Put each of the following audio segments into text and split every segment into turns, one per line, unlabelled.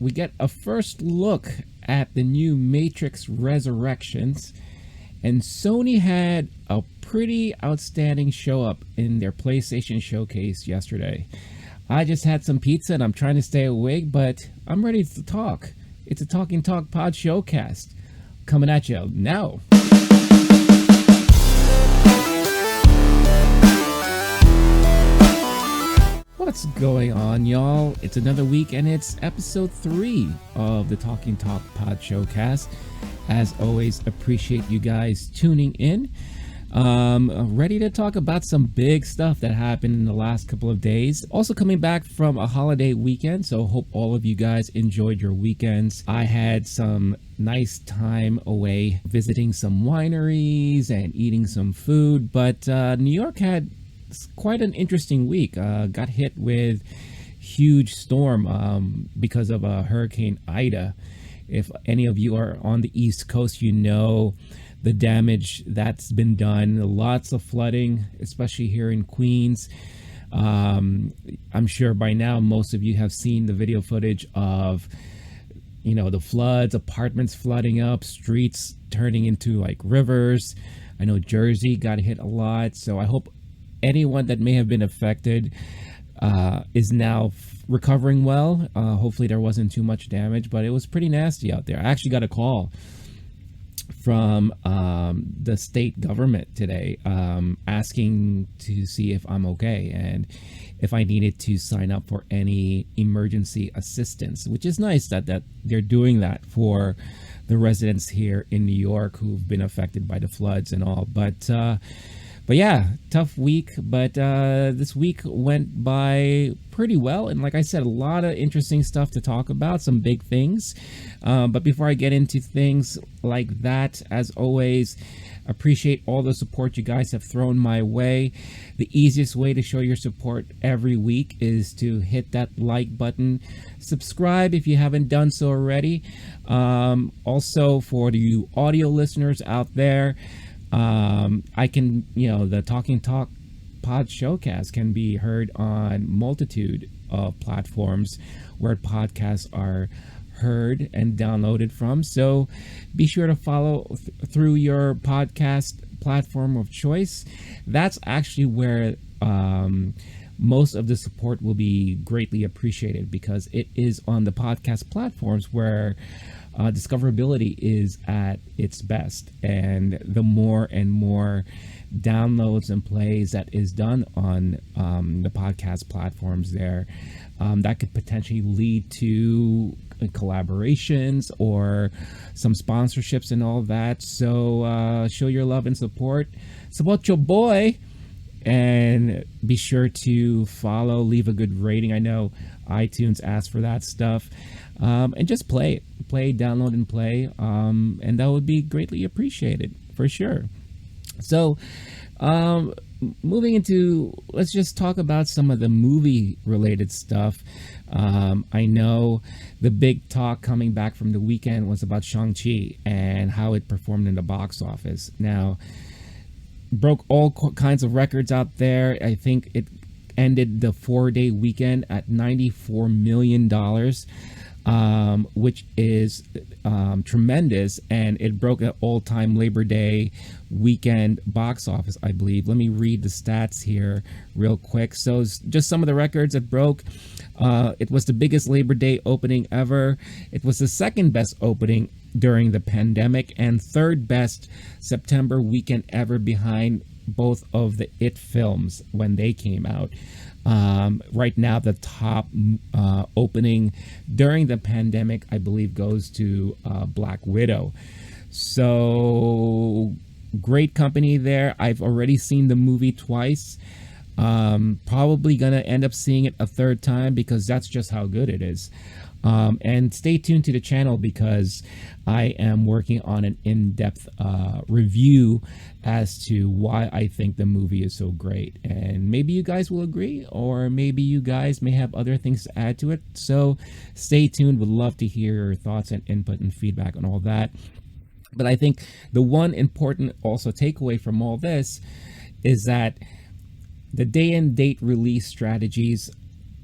we get a first look at the new Matrix Resurrections, and Sony had a pretty outstanding show up in their PlayStation showcase yesterday. I just had some pizza and I'm trying to stay awake, but I'm ready to talk. It's a Talking Talk Podshowcast coming at you now. What's going on, y'all? It's another week and it's episode 3 of the Talking Talk Podshowcast. As always, appreciate you guys tuning in. Ready to talk about some big stuff that happened in the last couple of days. Also coming back from a holiday weekend, so hope all of you guys enjoyed your weekends. I had some nice time away visiting some wineries and eating some food, but New York had quite an interesting week. Got hit with huge storm because of Hurricane Ida. If any of you are on the East Coast, you know the damage that's been done. Lots of flooding, especially here in Queens. I'm sure by now most of you have seen the video footage of, you know, the floods, apartments flooding up, streets turning into like rivers. I know Jersey got hit a lot, so I hope anyone that may have been affected is now recovering well. Hopefully there wasn't too much damage, but it was pretty nasty out there. I actually got a call from the state government today asking to see if I'm okay and if I needed to sign up for any emergency assistance, which is nice that they're doing that for the residents here in New York who've been affected by the floods and all. But yeah, tough week, but this week went by pretty well. And like I said, a lot of interesting stuff to talk about, some big things. But before I get into things like that, as always, appreciate all the support you guys have thrown my way. The easiest way to show your support every week is to hit that like button. Subscribe if you haven't done so already. Also, for you audio listeners out there, the Talking Talk Podshowcast can be heard on multitude of platforms where podcasts are heard and downloaded from. So be sure to follow through your podcast platform of choice. That's actually where most of the support will be greatly appreciated, because it is on the podcast platforms where discoverability is at its best, and the more and more downloads and plays that is done on the podcast platforms there, that could potentially lead to collaborations or some sponsorships and all that. So show your love and support your boy, and be sure to follow, leave a good rating. I know iTunes asks for that stuff. And just play, download and play. And that would be greatly appreciated for sure. So, moving into, let's just talk about some of the movie related stuff. I know the big talk coming back from the weekend was about Shang-Chi and how it performed in the box office. Now, broke all kinds of records out there. I think it ended the 4-day weekend at $94 million. Which is tremendous, and it broke an all-time Labor Day weekend box office, I believe. Let me read the stats here real quick. So just some of the records it broke. It was the biggest Labor Day opening ever. It was the second best opening during the pandemic and third best September weekend ever, behind both of the It films when they came out. Right now, the top opening during the pandemic, I believe, goes to Black Widow. So great company there. I've already seen the movie twice. Probably gonna end up seeing it a third time, because that's just how good it is. And stay tuned to the channel, because I am working on an in-depth review as to why I think the movie is so great. And maybe you guys will agree, or maybe you guys may have other things to add to it. So stay tuned. Would love to hear your thoughts and input and feedback on all that. But I think the one important also takeaway from all this is that the day and date release strategies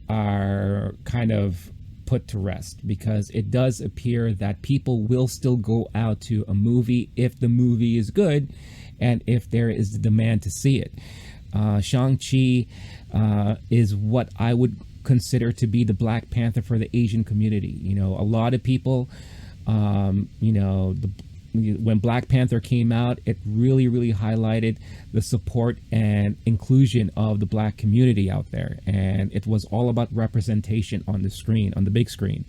are kind of put to rest, because it does appear that people will still go out to a movie if the movie is good and if there is the demand to see it. Shang-Chi is what I would consider to be the Black Panther for the Asian community. You know, a lot of people, you know, when Black Panther came out, it really, really highlighted the support and inclusion of the Black community out there. And it was all about representation on the screen, on the big screen.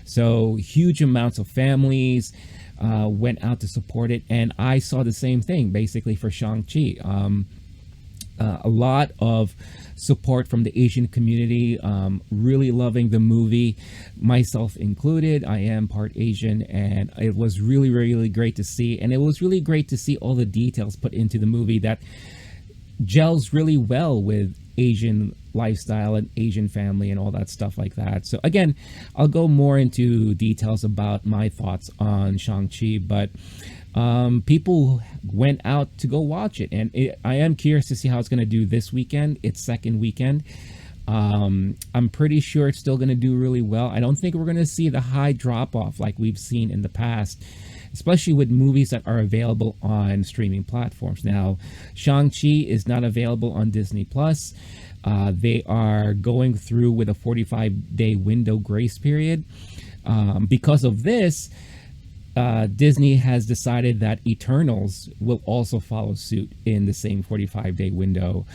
So huge amounts of families went out to support it. And I saw the same thing basically for Shang-Chi. A lot of support from the Asian community, really loving the movie, myself included. I am part Asian, and it was really, really great to see. And it was really great to see all the details put into the movie that gels really well with Asian lifestyle and Asian family and all that stuff like that. So again, I'll go more into details about my thoughts on Shang-Chi, but people went out to go watch it, and I am curious to see how it's going to do this weekend, its second weekend. I'm pretty sure it's still going to do really well. I don't think we're going to see the high drop off like we've seen in the past, especially with movies that are available on streaming platforms. Now, Shang-Chi is not available on Disney Plus. They are going through with a 45-day window grace period. Because of this, Disney has decided that Eternals will also follow suit in the same 45-day window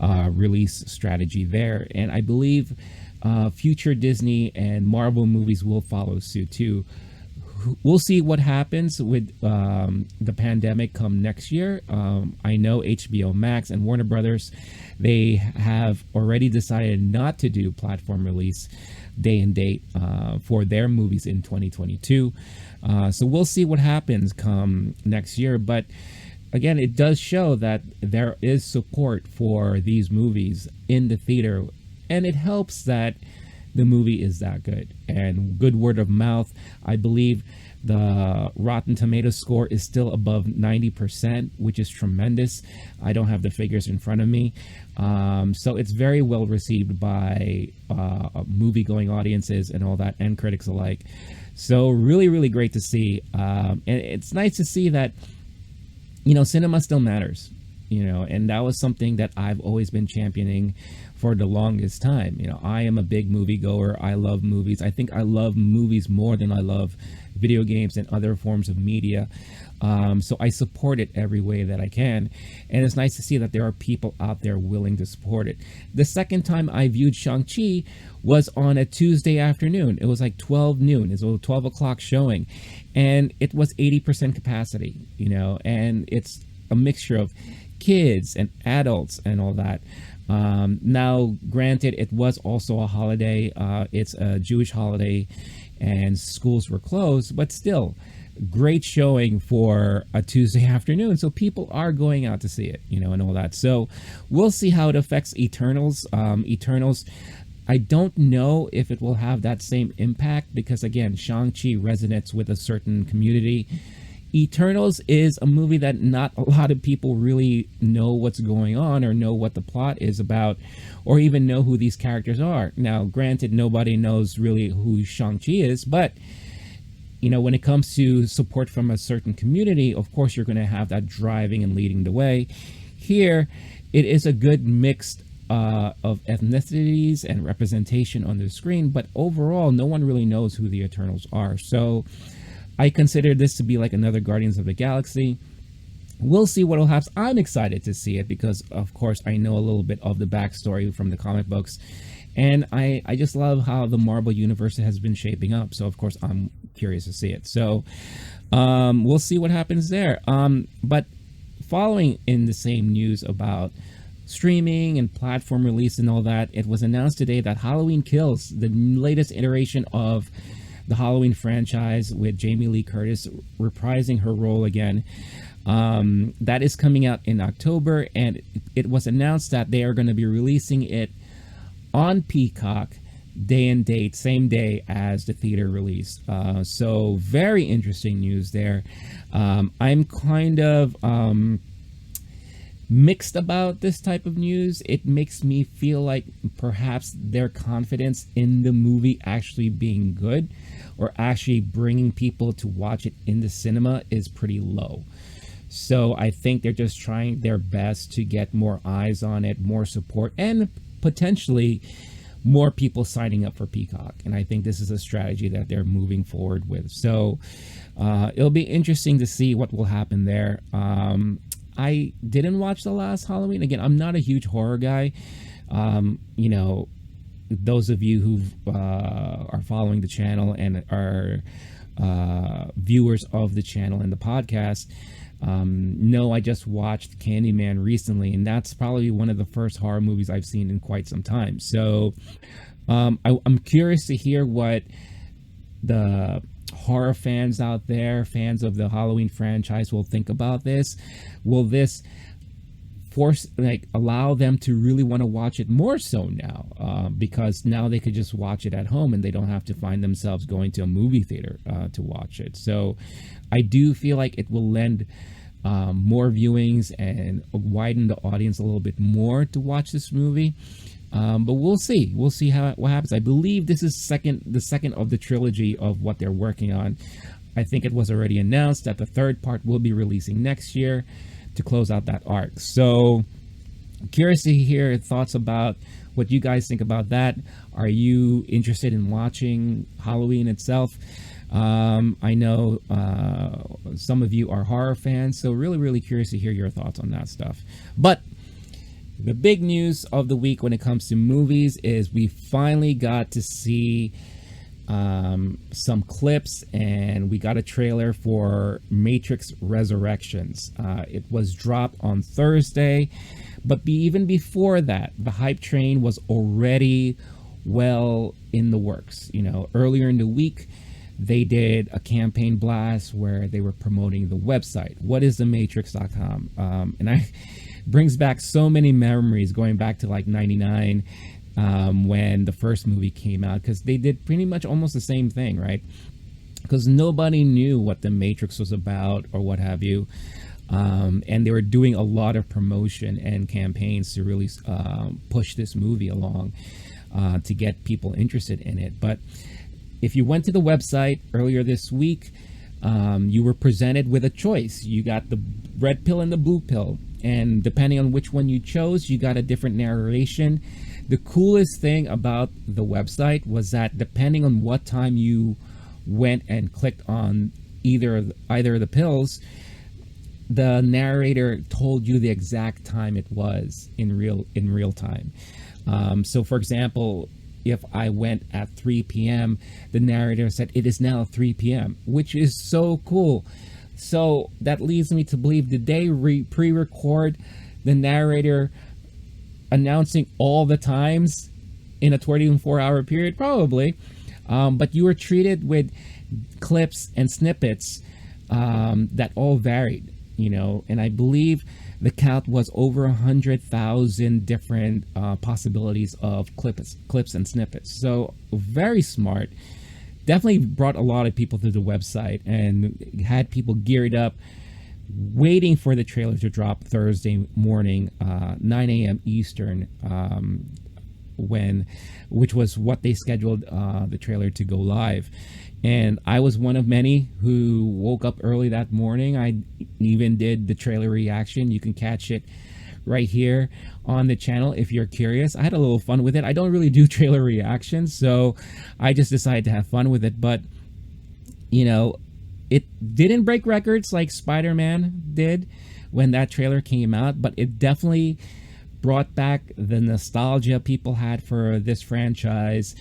release strategy there. And I believe future Disney and Marvel movies will follow suit too. We'll see what happens with the pandemic come next year. I know HBO Max and Warner Brothers, they have already decided not to do platform release day and date for their movies in 2022. So we'll see what happens come next year. But again, it does show that there is support for these movies in the theater, and it helps that the movie is that good and good word of mouth. I believe the Rotten Tomatoes score is still above 90%, which is tremendous. I don't have the figures in front of me. So it's very well received by movie-going audiences and all that, and critics alike. So really, really great to see. And it's nice to see that, you know, cinema still matters, you know, and that was something that I've always been championing for the longest time. You know, I am a big movie goer. I love movies. I think I love movies more than I love video games and other forms of media. So I support it every way that I can. And it's nice to see that there are people out there willing to support it. The second time I viewed Shang-Chi was on a Tuesday afternoon. It was like 12 noon. It was a 12 o'clock showing. And it was 80% capacity, you know, and it's a mixture of kids and adults and all that. Now, granted, it was also a holiday. It's a Jewish holiday and schools were closed, but still great showing for a Tuesday afternoon. So people are going out to see it, you know, and all that. So we'll see how it affects Eternals. Eternals, I don't know if it will have that same impact because, again, Shang-Chi resonates with a certain community. Eternals is a movie that not a lot of people really know what's going on or know what the plot is about or even know who these characters are. Now, granted, nobody knows really who Shang-Chi is, but, you know, when it comes to support from a certain community, of course, you're going to have that driving and leading the way. Here, it is a good mix of ethnicities and representation on the screen, but overall, no one really knows who the Eternals are. So I consider this to be like another Guardians of the Galaxy. We'll see what will happen. I'm excited to see it because, of course, I know a little bit of the backstory from the comic books. And I just love how the Marvel Universe has been shaping up. So, of course, I'm curious to see it. So we'll see what happens there. But following in the same news about streaming and platform release and all that, it was announced today that Halloween Kills, the latest iteration of the Halloween franchise with Jamie Lee Curtis reprising her role again, that is coming out in October, and it was announced that they are going to be releasing it on Peacock day and date, same day as the theater release. So very interesting news there. I'm kind of mixed about this type of news. It makes me feel like perhaps their confidence in the movie actually being good or actually bringing people to watch it in the cinema is pretty low. So I think they're just trying their best to get more eyes on it, more support, and potentially more people signing up for Peacock. And I think this is a strategy that they're moving forward with. So it'll be interesting to see what will happen there. I didn't watch the last Halloween. Again, I'm not a huge horror guy. You know, those of you who are following the channel and are viewers of the channel and the podcast know I just watched Candyman recently, and that's probably one of the first horror movies I've seen in quite some time. So I'm curious to hear what the horror fans out there, fans of the Halloween franchise, will think about this. Will this allow them to really want to watch it more so now, because now they could just watch it at home and they don't have to find themselves going to a movie theater to watch it. So I do feel like it will lend more viewings and widen the audience a little bit more to watch this movie. But we'll see. We'll see what happens. I believe this is the second of the trilogy of what they're working on. I think it was already announced that the third part will be releasing next year to close out that arc. So curious to hear your thoughts about what you guys think about that. Are you interested in watching Halloween itself? I know some of you are horror fans, so really curious to hear your thoughts on that stuff. But the big news of the week when it comes to movies is we finally got to see some clips, and we got a trailer for Matrix Resurrections. It was dropped on Thursday, but even before that, the hype train was already well in the works. You know, earlier in the week, they did a campaign blast where they were promoting the website, whatisthematrix.com, and I brings back so many memories going back to like 99, when the first movie came out, because they did pretty much almost the same thing, right? Because nobody knew what the Matrix was about or what have you, and they were doing a lot of promotion and campaigns to really push this movie along, to get people interested in it. But if you went to the website earlier this week, you were presented with a choice. You got the red pill and the blue pill, and depending on which one you chose, you got a different narration. The coolest thing about the website was that depending on what time you went and clicked on either of the pills, the narrator told you the exact time it was in real time. So for example, if I went at 3 p.m., the narrator said it is now 3 p.m., which is so cool. So that leads me to believe, did they pre-record the narrator announcing all the times in a 24-hour period? Probably. But you were treated with clips and snippets that all varied, you know, and I believe the count was over 100,000 different possibilities of clips and snippets. So very smart. Definitely brought a lot of people to the website and had people geared up, waiting for the trailer to drop Thursday morning, 9 a.m. Eastern, which was what they scheduled the trailer to go live. And I was one of many who woke up early that morning. I even did the trailer reaction. You can catch it right here on the channel if you're curious. I had a little fun with it. I don't really do trailer reactions, so I just decided to have fun with it. But, you know, it didn't break records like Spider-Man did when that trailer came out, but it definitely brought back the nostalgia people had for this franchise.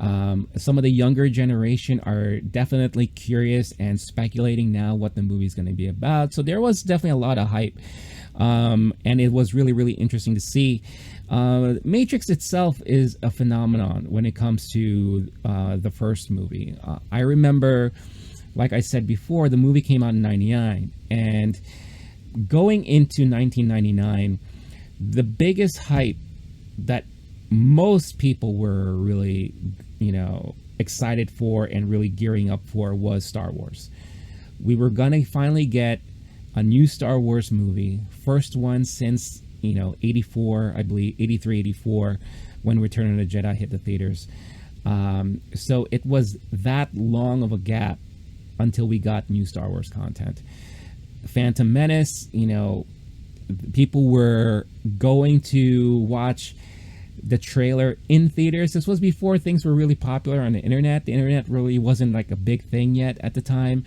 Some of the younger generation are definitely curious and speculating now what the movie's going to be about. So there was definitely a lot of hype, and it was really interesting to see. Matrix itself is a phenomenon when it comes to the first movie. I remember, like I said before, the movie came out in 99, and going into 1999, the biggest hype that most people were really, you know, excited for and really gearing up for was Star Wars. We were gonna finally get a new Star Wars movie, first one since 84, I believe 83, 84, when Return of the Jedi hit the theaters. So it was that long of a gap until we got new Star Wars content. Phantom Menace, people were going to watch the trailer in theaters. This was before things were really popular on the internet. The internet really wasn't like a big thing yet at the time.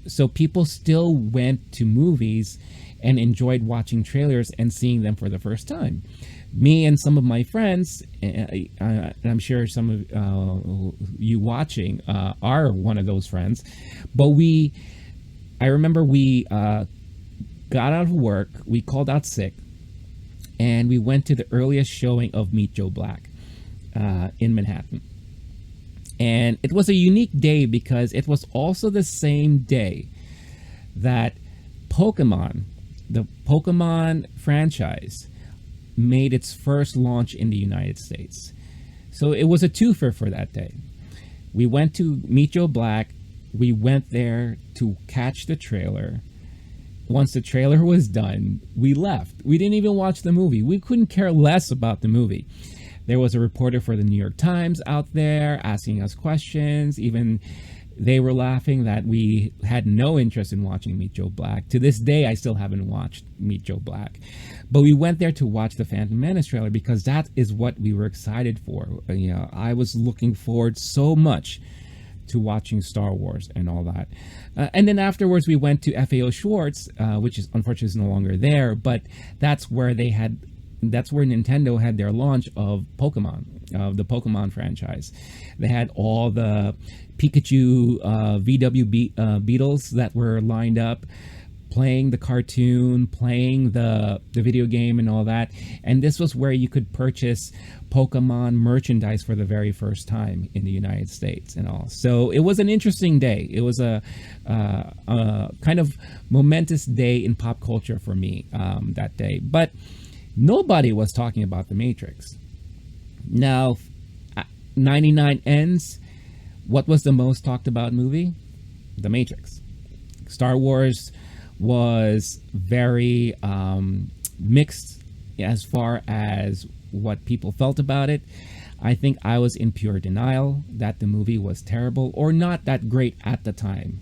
So people still went to movies and enjoyed watching trailers and seeing them for the first time. Me and some of my friends, and I'm sure some of you watching are one of those friends, but I remember we got out of work, we called out sick, and we went to the earliest showing of Meet Joe Black in Manhattan. And it was a unique day because it was also the same day that Pokemon, the Pokemon franchise, made its first launch in the United States. So it was a twofer for that day. We went to Meet Joe Black. We went there to catch the trailer. Once the trailer was done, we left. We didn't even watch the movie. We couldn't care less about the movie. There was a reporter for the New York Times out there asking us questions. Even they were laughing that we had no interest in watching Meet Joe Black. To this day, I still haven't watched Meet Joe Black. But we went there to watch the Phantom Menace trailer because that is what we were excited for. I was looking forward so much to watching Star Wars and all that. And then afterwards, we went to FAO Schwartz, which is unfortunately is no longer there, but that's where Nintendo had their launch of Pokemon, of the Pokemon franchise. They had all the Pikachu VW Beetles that were lined up, playing the cartoon, playing the video game and all that. And this was where you could purchase Pokemon merchandise for the very first time in the United States and all. So it was an interesting day. It was a kind of momentous day in pop culture for me that day. But nobody was talking about The Matrix. Now, 99 ends. What was the most talked about movie? The Matrix. Star Wars was very mixed as far as what people felt about it. I think I was in pure denial that the movie was terrible or not that great at the time.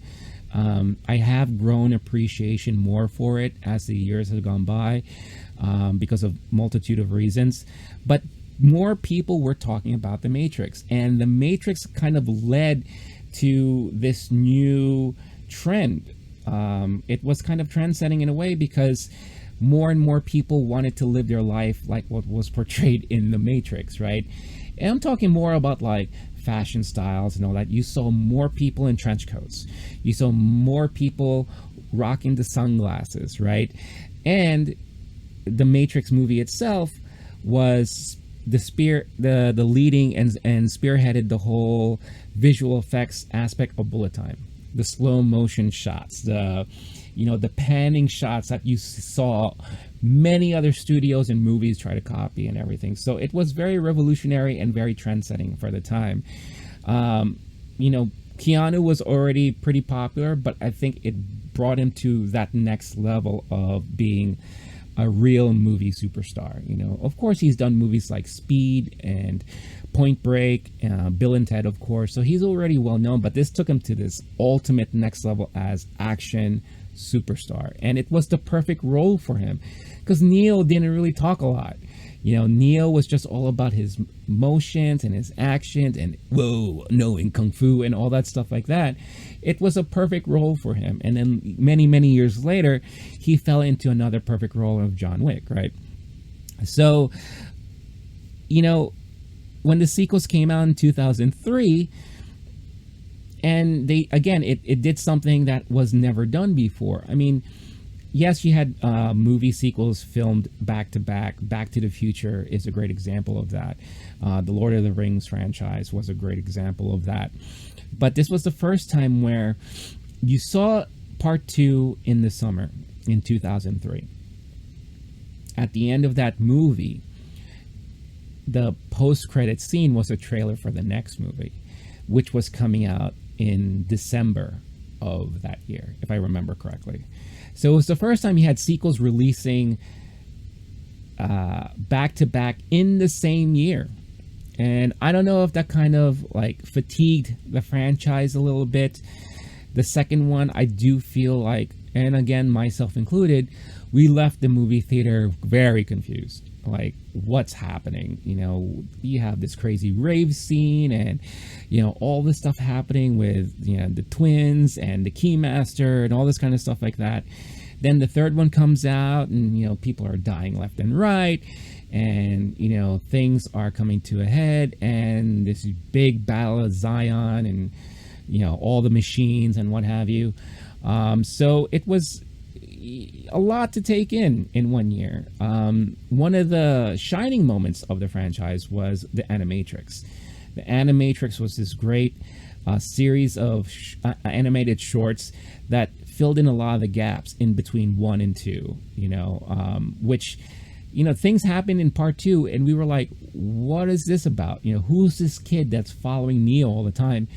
I have grown appreciation more for it as the years have gone by because of multitude of reasons. But more people were talking about The Matrix, and The Matrix kind of led to this new trend. It was kind of trend-setting in a way because more and more people wanted to live their life like what was portrayed in The Matrix, right? And I'm talking more about like fashion styles and all that. You saw more people in trench coats. You saw more people rocking the sunglasses, right? And The Matrix movie itself was the leading and spearheaded the whole visual effects aspect of bullet time. The slow motion shots, the panning shots that you saw many other studios and movies try to copy and everything. So it was very revolutionary and very trend-setting for the time. Keanu was already pretty popular, but I think it brought him to that next level of being a real movie superstar. Of course, he's done movies like Speed and Point Break, Bill and Ted, of course. So he's already well known, but this took him to this ultimate next level as action superstar. And it was the perfect role for him because Neo didn't really talk a lot. Neo was just all about his motions and his actions and knowing kung fu and all that stuff like that. It was a perfect role for him. And then many, many years later, he fell into another perfect role of John Wick, right? So, when the sequels came out in 2003, and it did something that was never done before. I mean, yes, you had movie sequels filmed back to back. Back to the Future is a great example of that. The Lord of the Rings franchise was a great example of that. But this was the first time where you saw part 2 in the summer in 2003. At the end of that movie, the post-credit scene was a trailer for the next movie, which was coming out in December of that year, if I remember correctly. So it was the first time you had sequels releasing back to back in the same year. And I don't know if that kind of like fatigued the franchise a little bit. The second one, I do feel like, and again, myself included, we left the movie theater very confused. Like, what's happening? You know, you have this crazy rave scene and, you know, all this stuff happening with, you know, the twins and the Keymaster and all this kind of stuff like that. Then the third one comes out and, you know, people are dying left and right. And, you know, things are coming to a head. And this big battle of Zion and, you know, all the machines and what have you. So it was a lot to take in 1 year. One of the shining moments of the franchise was the Animatrix. The Animatrix was this great series of animated shorts that filled in a lot of the gaps in between 1 and 2, you know, which, you know, things happened in part 2 and we were like, what is this about? You know, who's this kid that's following Neo all the time?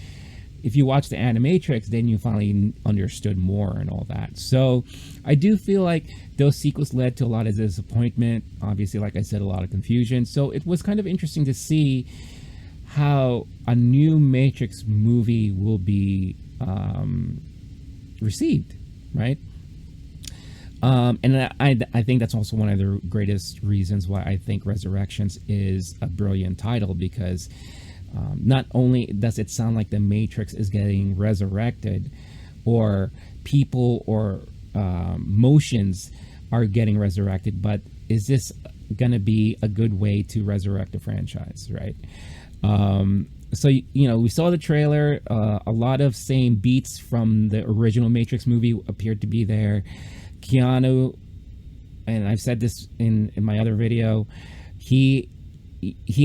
If you watch the Animatrix, then you finally understood more and all that. So I do feel like those sequels led to a lot of disappointment. Obviously, like I said, a lot of confusion. So it was kind of interesting to see how a new Matrix movie will be received, right? And I think that's also one of the greatest reasons why I think Resurrections is a brilliant title, because not only does it sound like the Matrix is getting resurrected, or people or motions are getting resurrected, but is this going to be a good way to resurrect the franchise, right? So, you know, we saw the trailer. A lot of same beats from the original Matrix movie appeared to be there. Keanu, and I've said this in my other video, he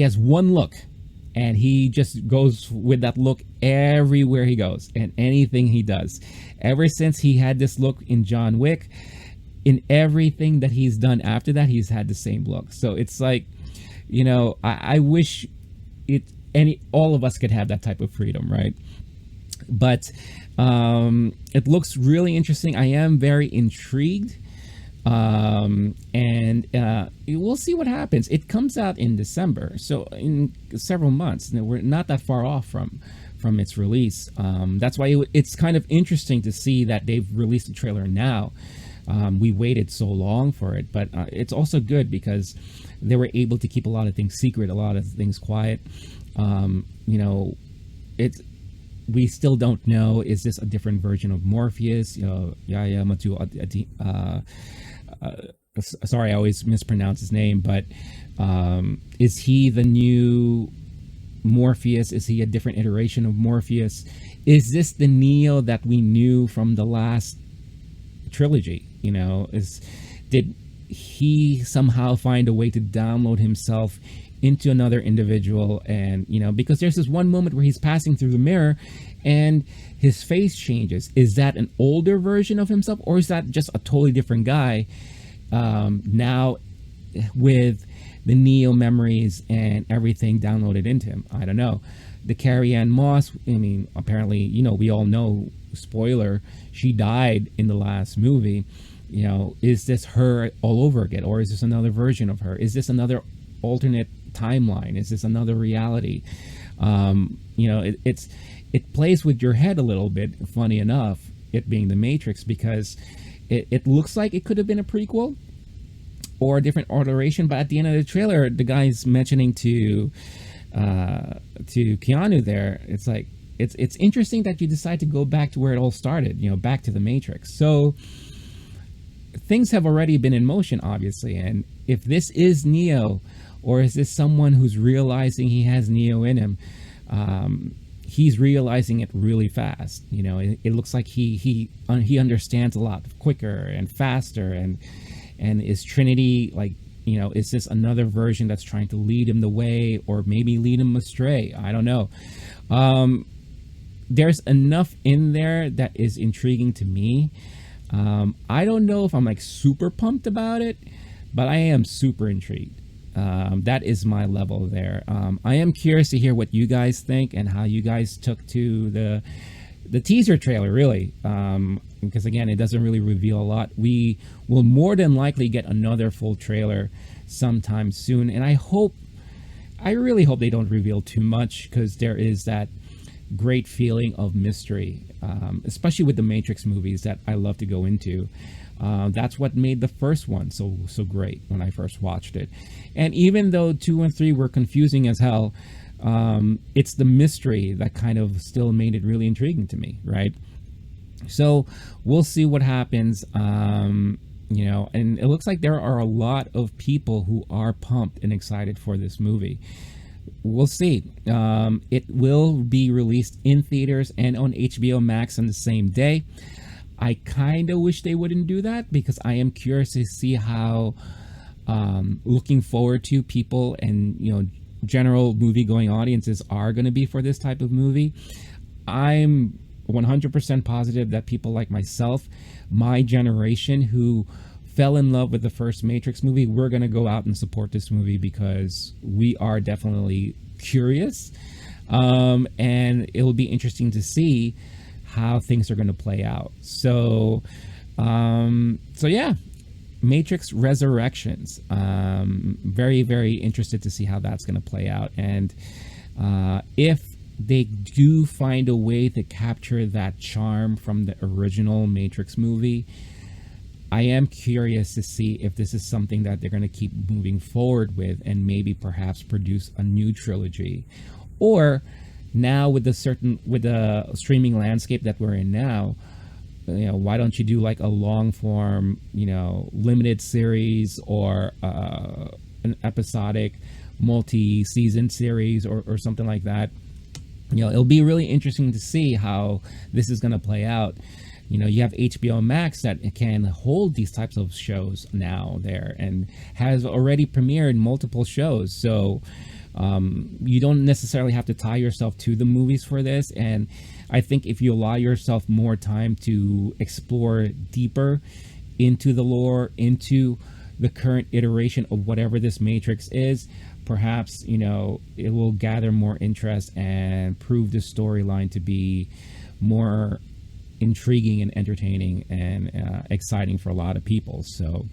has one look. And he just goes with that look everywhere he goes and anything he does. Ever since he had this look in John Wick, in everything that he's done after that, he's had the same look. So it's like, you know, I wish all of us could have that type of freedom, right? But it looks really interesting. I am very intrigued. And we'll see what happens. It comes out in December, so in several months. We're not that far off from its release. That's why it's kind of interesting to see that they've released the trailer now. We waited so long for it, but it's also good because they were able to keep a lot of things secret, a lot of things quiet. You know, we still don't know, is this a different version of Morpheus? You know, Yaya Matu sorry, I always mispronounce his name, but is he the new Morpheus? Is he a different iteration of Morpheus? Is this the Neo that we knew from the last trilogy? You know, did he somehow find a way to download himself into another individual? And, you know, because there's this one moment where he's passing through the mirror and his face changes. Is that an older version of himself, or is that just a totally different guy now with the Neo memories and everything downloaded into him? I don't know. The Carrie-Anne Moss, I mean, apparently, you know, we all know, spoiler, she died in the last movie. You know, is this her all over again, or is this another version of her? Is this another alternate timeline? Is this another reality? You know, it plays with your head a little bit, funny enough, it being the Matrix, because it looks like it could have been a prequel or a different alteration, but at the end of the trailer, the guy's mentioning to Keanu there, it's like, it's interesting that you decide to go back to where it all started, you know, back to the Matrix. So things have already been in motion, obviously, and if this is Neo, or is this someone who's realizing he has Neo in him? He's realizing it really fast. You know, it looks like he understands a lot quicker and faster. And is Trinity, like, you know, is this another version that's trying to lead him the way, or maybe lead him astray? I don't know. There's enough in there that is intriguing to me. I don't know if I'm like super pumped about it, but I am super intrigued. That is my level there. I am curious to hear what you guys think and how you guys took to the the teaser trailer, really, because again, it doesn't really reveal a lot. We will more than likely get another full trailer sometime soon, and I really hope they don't reveal too much, because there is that great feeling of mystery, especially with the Matrix movies that I love to go into. That's what made the first one so great when I first watched it. And even though 2 and 3 were confusing as hell, it's the mystery that kind of still made it really intriguing to me, right? So we'll see what happens. And it looks like there are a lot of people who are pumped and excited for this movie. We'll see. It will be released in theaters and on HBO Max on the same day. I kind of wish they wouldn't do that, because I am curious to see how looking forward to people and general movie-going audiences are going to be for this type of movie. I'm 100% positive that people like myself, my generation, who fell in love with the first Matrix movie, we're going to go out and support this movie, because we are definitely curious, and it will be interesting to see how things are going to play out. So yeah, Matrix Resurrections. Very, very interested to see how that's going to play out, and if they do find a way to capture that charm from the original Matrix movie, I am curious to see if this is something that they're going to keep moving forward with, and maybe perhaps produce a new trilogy. Or now with the streaming landscape that we're in now, why don't you do like a long form, limited series, or an episodic multi-season series, or something like that. It'll be really interesting to see how this is going to play out. You have HBO Max that can hold these types of shows now there, and has already premiered multiple shows. So you don't necessarily have to tie yourself to the movies for this. And I think if you allow yourself more time to explore deeper into the lore, into the current iteration of whatever this Matrix is, perhaps, it will gather more interest and prove the storyline to be more intriguing and entertaining and exciting for a lot of people. So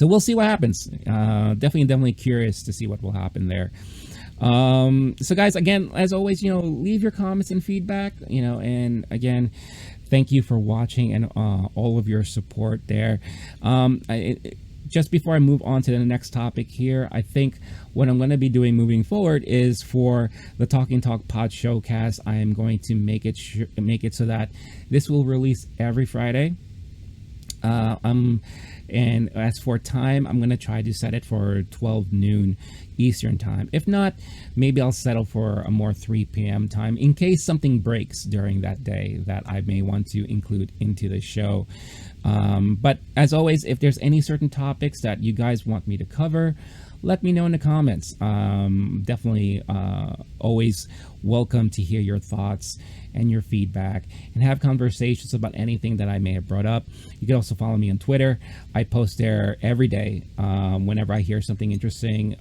we'll see what happens. Definitely curious to see what will happen there. So guys, again, as always, leave your comments and feedback, and again, thank you for watching and all of your support there. Just before I move on to the next topic here, I think what I'm going to be doing moving forward is, for the Talking Talk Podshowcast, I am going to make it so that this will release every Friday. And as for time, I'm going to try to set it for 12 noon Eastern time. If not, maybe I'll settle for a more 3 p.m. time, in case something breaks during that day that I may want to include into the show. But as always, if there's any certain topics that you guys want me to cover, let me know in the comments. Definitely always welcome to hear your thoughts and your feedback, and have conversations about anything that I may have brought up. You can also follow me on Twitter. I post there every day whenever I hear something interesting,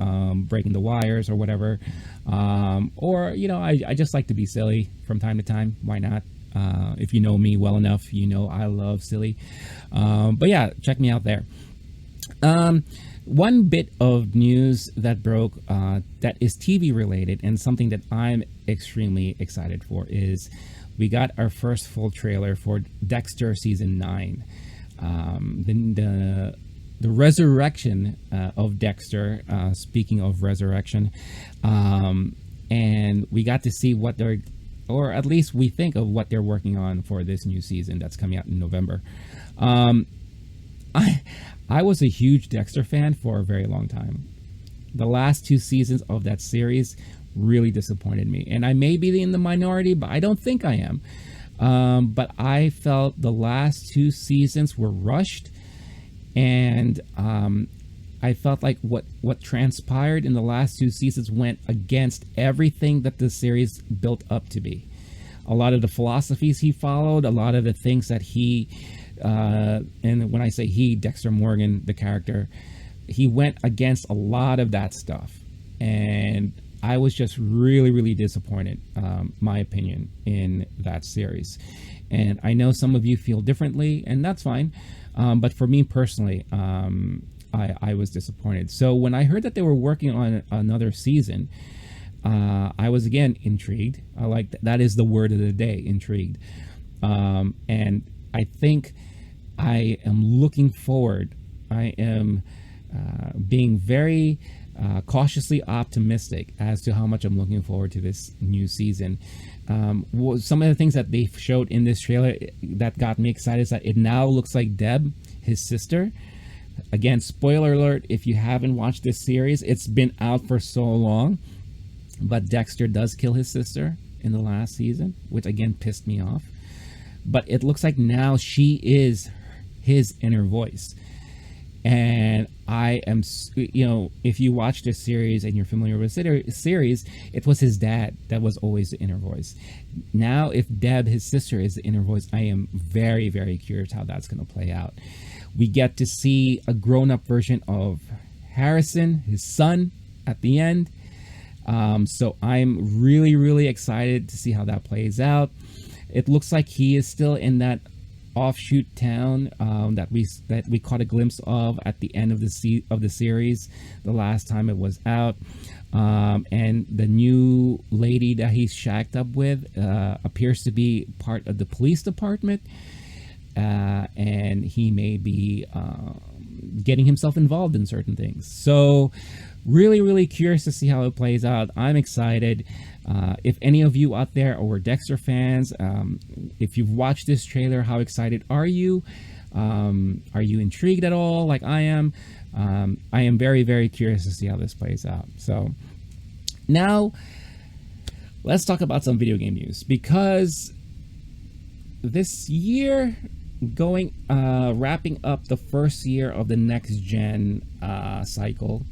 breaking the wires or whatever. Or, I just like to be silly from time to time. Why not? If you know me well enough, I love silly. But yeah, check me out there. One bit of news that broke that is TV related, and something that I'm extremely excited for, is we got our first full trailer for Dexter Season 9. The resurrection of Dexter, speaking of resurrection, and we got to see what they're, or at least we think of what they're working on for this new season that's coming out in November. I was a huge Dexter fan for a very long time. The last 2 seasons of that series really disappointed me, and I may be in the minority, but I don't think I am. But I felt the last 2 seasons were rushed, and I felt like what transpired in the last 2 seasons went against everything that the series built up to be. A lot of the philosophies he followed, a lot of the things that he, and when I say he, Dexter Morgan, the character, he went against a lot of that stuff. And I was just really, really disappointed, my opinion, in that series. And I know some of you feel differently, and that's fine. But for me personally, I was disappointed. So when I heard that they were working on another season, I was again intrigued. I like that is the word of the day, intrigued. And I think I am looking forward. I am being very cautiously optimistic as to how much I'm looking forward to this new season. Some of the things that they showed in this trailer that got me excited is that it now looks like Deb, his sister. Again, spoiler alert, if you haven't watched this series, it's been out for so long, but Dexter does kill his sister in the last season, which again pissed me off. But it looks like now she is his inner voice. And I am, if you watch this series and you're familiar with the series, it was his dad that was always the inner voice. Now, if Deb, his sister, is the inner voice, I am very, very curious how that's going to play out. We get to see a grown-up version of Harrison, his son, at the end. So I'm really, really excited to see how that plays out. It looks like he is still in that offshoot town that we caught a glimpse of at the end of the series the last time it was out, and the new lady that he's shacked up with appears to be part of the police department, and he may be getting himself involved in certain things. So really, really curious to see how it plays out. I'm excited. If any of you out there are Dexter fans, if you've watched this trailer, how excited are you? Are you intrigued at all like I am? I am very, very curious to see how this plays out. So now let's talk about some video game news, because this year wrapping up the first year of the next gen cycle.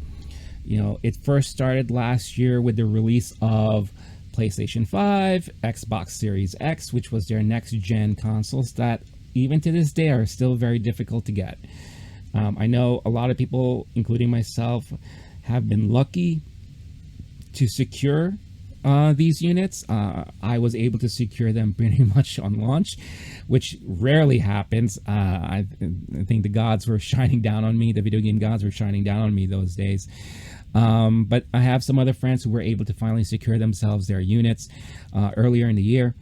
It first started last year with the release of PlayStation 5, Xbox Series X, which was their next-gen consoles that, even to this day, are still very difficult to get. I know a lot of people, including myself, have been lucky to secure these units. I was able to secure them pretty much on launch, which rarely happens. I think the gods were shining down on me. The video game gods were shining down on me those days. But I have some other friends who were able to finally secure themselves their units earlier in the year.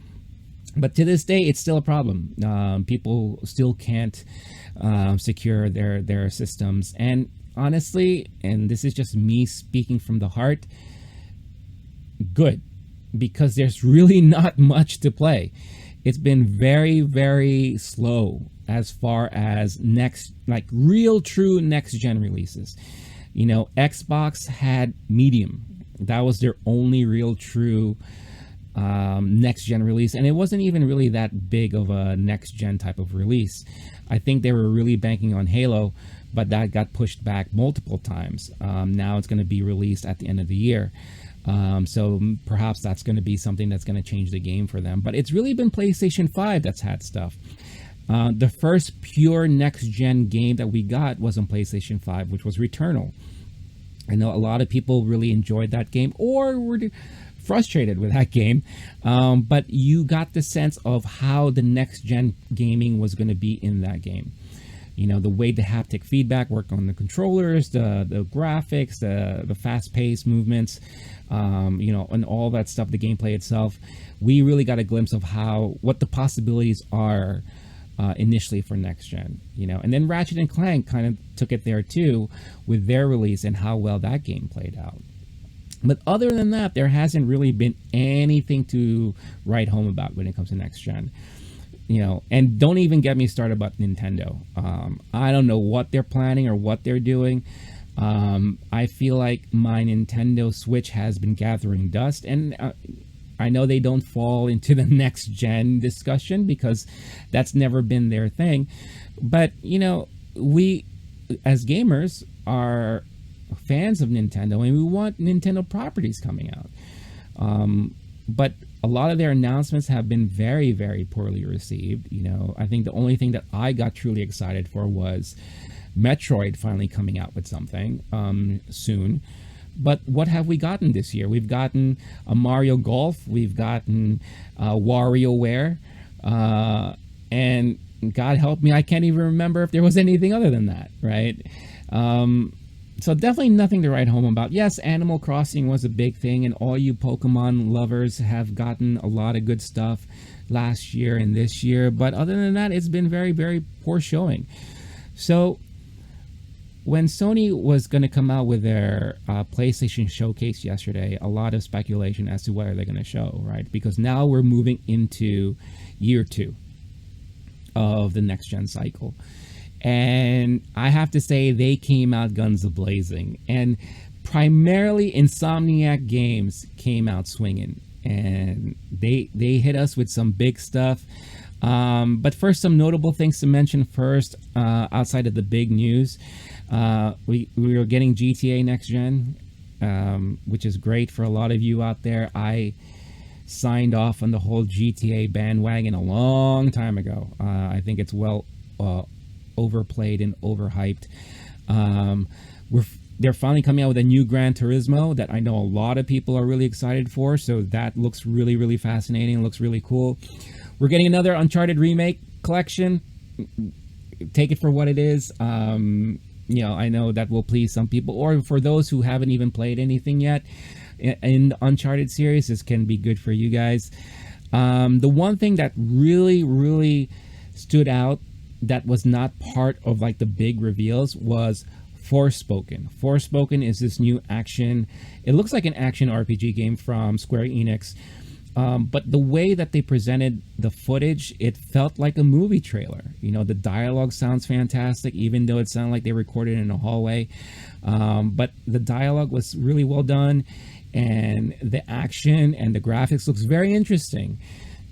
But to this day, it's still a problem. People still can't secure their systems. And honestly, and this is just me speaking from the heart, good, because there's really not much to play. It's been very, very slow as far as real true next gen releases. Xbox had Medium. That was their only real true next gen release, and it wasn't even really that big of a next gen type of release. I think they were really banking on Halo, but that got pushed back multiple times. Now it's going to be released at the end of the year. So perhaps that's going to be something that's going to change the game for them. But it's really been PlayStation 5 that's had stuff. The first pure next-gen game that we got was on PlayStation 5, which was Returnal. I know a lot of people really enjoyed that game or were frustrated with that game, but you got the sense of how the next-gen gaming was going to be in that game. The way the haptic feedback worked on the controllers, the graphics, the fast-paced movements, and all that stuff, the gameplay itself. We really got a glimpse of what the possibilities are initially for next gen, and then Ratchet and Clank kind of took it there too with their release and how well that game played out. But other than that, there hasn't really been anything to write home about when it comes to next gen. And don't even get me started about Nintendo. I don't know what they're planning or what they're doing. I feel like my Nintendo Switch has been gathering dust, and I know they don't fall into the next gen discussion because that's never been their thing. But, we as gamers are fans of Nintendo and we want Nintendo properties coming out. But a lot of their announcements have been very, very poorly received. I think the only thing that I got truly excited for was Metroid finally coming out with something soon. But what have we gotten this year? We've gotten a Mario Golf, we've gotten WarioWare, and God help me, I can't even remember if there was anything other than that, right? So definitely nothing to write home about. Yes, Animal Crossing was a big thing, and all you Pokemon lovers have gotten a lot of good stuff last year and this year. But other than that, it's been very, very poor showing. So when Sony was going to come out with their PlayStation showcase yesterday, a lot of speculation as to what are they going to show, right? Because now we're moving into year 2 of the next gen cycle. And I have to say, they came out guns a-blazing. And primarily Insomniac Games came out swinging. And they hit us with some big stuff. But first, some notable things to mention first, outside of the big news. We are getting GTA Next Gen, which is great for a lot of you out there. I signed off on the whole GTA bandwagon a long time ago. I think it's well overplayed and overhyped. They're finally coming out with a new Gran Turismo that I know a lot of people are really excited for, so that looks really, really fascinating. Looks really cool. We're getting another Uncharted remake collection. Take it for what it is. I know that will please some people, or for those who haven't even played anything yet in the Uncharted series, this can be good for you guys. The one thing that really, really stood out that was not part of like the big reveals was Forspoken. Forspoken is this new action. It looks like an action RPG game from Square Enix. But the way that they presented the footage, it felt like a movie trailer. The dialogue sounds fantastic, even though it sounded like they recorded it in a hallway. But the dialogue was really well done, and the action and the graphics looks very interesting.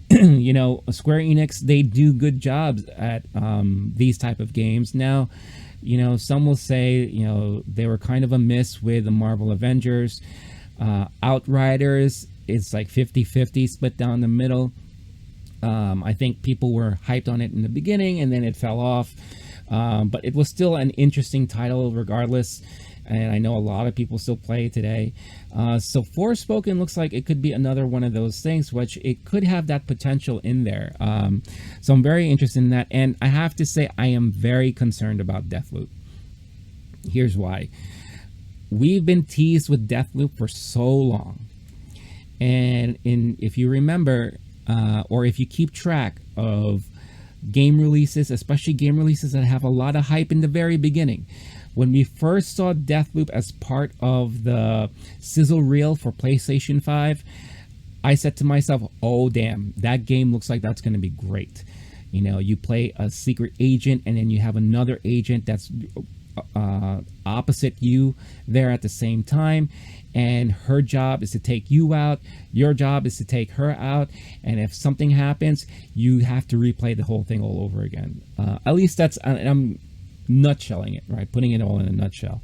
Square Enix, they do good jobs at these type of games. Now, some will say, they were kind of a miss with the Marvel Avengers. Outriders, it's like 50-50 split down the middle. I think people were hyped on it in the beginning, and then it fell off. But it was still an interesting title regardless. And I know a lot of people still play it today. So Forspoken looks like it could be another one of those things, which it could have that potential in there. So I'm very interested in that. And I have to say, I am very concerned about Deathloop. Here's why. We've been teased with Deathloop for so long. And if you remember, or if you keep track of game releases, especially game releases that have a lot of hype in the very beginning, when we first saw Deathloop as part of the sizzle reel for PlayStation 5, I said to myself, oh damn, that game looks like that's going to be great. You play a secret agent, and then you have another agent that's opposite you there at the same time, and her job is to take you out, your job is to take her out, and if something happens, you have to replay the whole thing all over again. At least that's, I'm nutshelling it, right? Putting it all in a nutshell.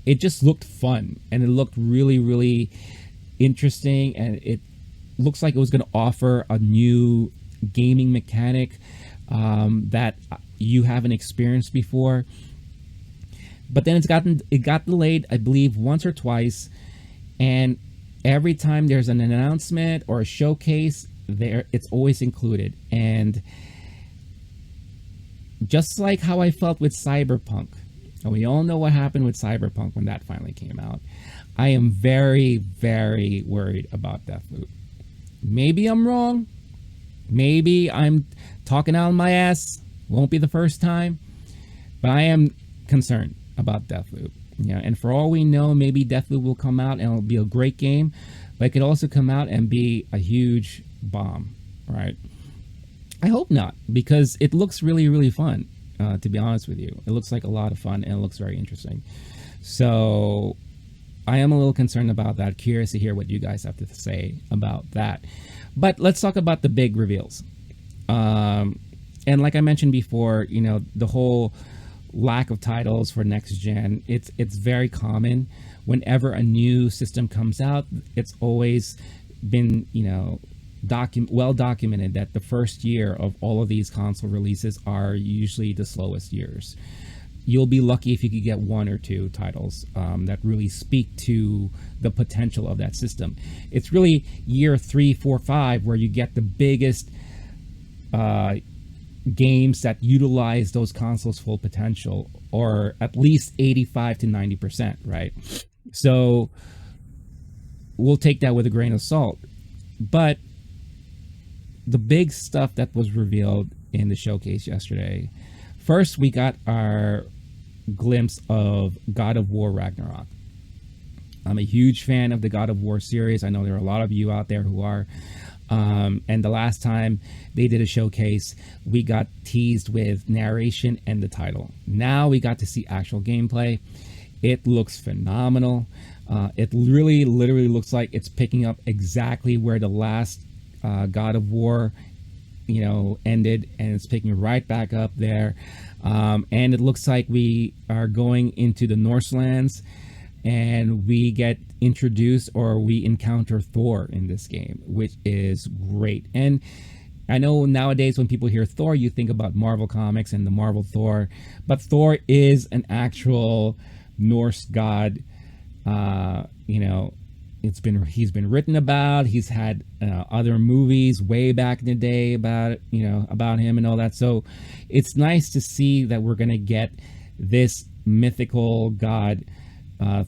It just looked fun, and it looked really, really interesting, and it looks like it was going to offer a new gaming mechanic that you haven't experienced before. But then it got delayed, I believe, once or twice, and every time there's an announcement or a showcase, it's always included. And just like how I felt with Cyberpunk, and we all know what happened with Cyberpunk when that finally came out, I am very, very worried about Deathloop. Maybe I'm wrong. Maybe I'm talking out of my ass. Won't be the first time. But I am concerned about Deathloop. And for all we know, maybe Deathloop will come out and it'll be a great game, but it could also come out and be a huge bomb, right? I hope not, because it looks really, really fun, to be honest with you. It looks like a lot of fun, and it looks very interesting. So I am a little concerned about that. Curious to hear what you guys have to say about that. But let's talk about the big reveals. And like I mentioned before, the whole lack of titles for next gen, it's very common. Whenever a new system comes out, it's always been, well documented that the first year of all of these console releases are usually the slowest years. you'll be lucky if you could get one or two titles that really speak to the potential of that system. It's really year 3, 4, 5 where you get the biggest games that utilize those consoles' full potential, or at least 85 to 90%, right? So we'll take that with a grain of salt. But the big stuff that was revealed in the showcase yesterday, first we got our glimpse of God of War Ragnarok. I'm a huge fan of the God of War series. I know there are a lot of you out there who are. And the last time they did a showcase, we got teased with narration and the title. Now we got to see actual gameplay. It looks phenomenal. It really literally looks like it's picking up exactly where the last God of War, ended, and it's picking right back up there. And it looks like we are going into the Norselands, and we get introduced, or we encounter Thor in this game, which is great. And I know nowadays when people hear Thor, you think about Marvel Comics and the Marvel Thor, but Thor is an actual Norse god. He's been written about. He's had other movies way back in the day about him and all that. So it's nice to see that we're gonna get this mythical god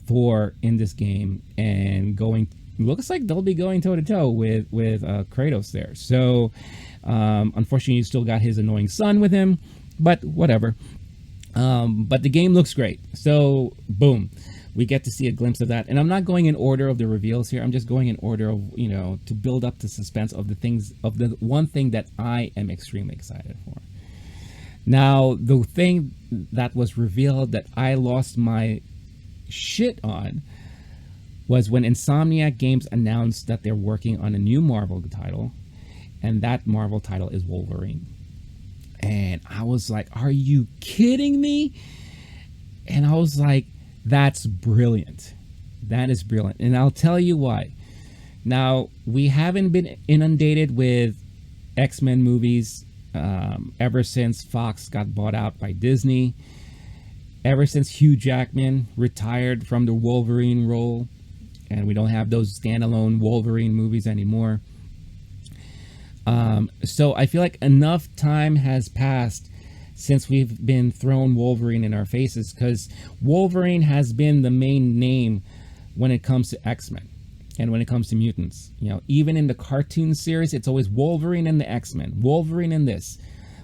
Thor in this game, and looks like they'll be going toe to toe with Kratos there. So unfortunately, you still got his annoying son with him, but whatever. But the game looks great. So boom, we get to see a glimpse of that. And I'm not going in order of the reveals here. I'm just going in order of, to build up the suspense of the one thing that I am extremely excited for. Now, the thing that was revealed that I lost my shit on was when Insomniac Games announced that they're working on a new Marvel title, and that Marvel title is Wolverine. And I was like, are you kidding me? And I was like, that's brilliant. That is brilliant. And I'll tell you why. Now, we haven't been inundated with X-Men movies ever since Fox got bought out by Disney. Ever since Hugh Jackman retired from the Wolverine role, and we don't have those standalone Wolverine movies anymore. So I feel like enough time has passed since we've been thrown Wolverine in our faces, because Wolverine has been the main name when it comes to X-Men and when it comes to mutants. Even in the cartoon series, it's always Wolverine and the X-Men, Wolverine and this,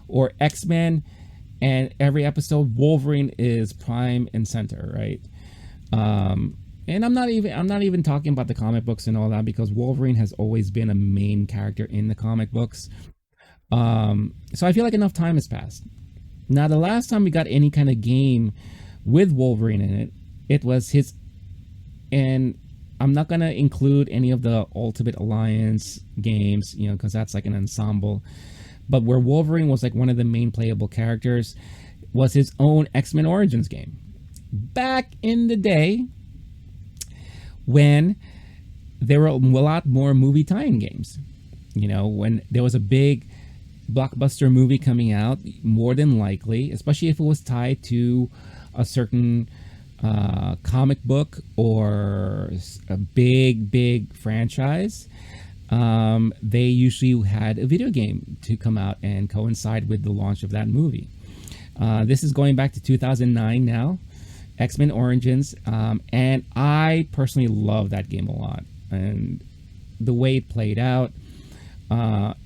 or X-Men. And every episode, Wolverine is prime and center, right? And I'm not even talking about the comic books and all that, because Wolverine has always been a main character in the comic books. So I feel like enough time has passed. Now, the last time we got any kind of game with Wolverine in it, it was his. And I'm not gonna include any of the Ultimate Alliance games, because that's like an ensemble. But where Wolverine was like one of the main playable characters was his own X-Men Origins game. Back in the day when there were a lot more movie tie-in games. When there was a big blockbuster movie coming out, more than likely, especially if it was tied to a certain comic book or a big franchise, they usually had a video game to come out and coincide with the launch of that movie. This is going back to 2009 now, X-Men Origins, and I personally love that game a lot. And the way it played out,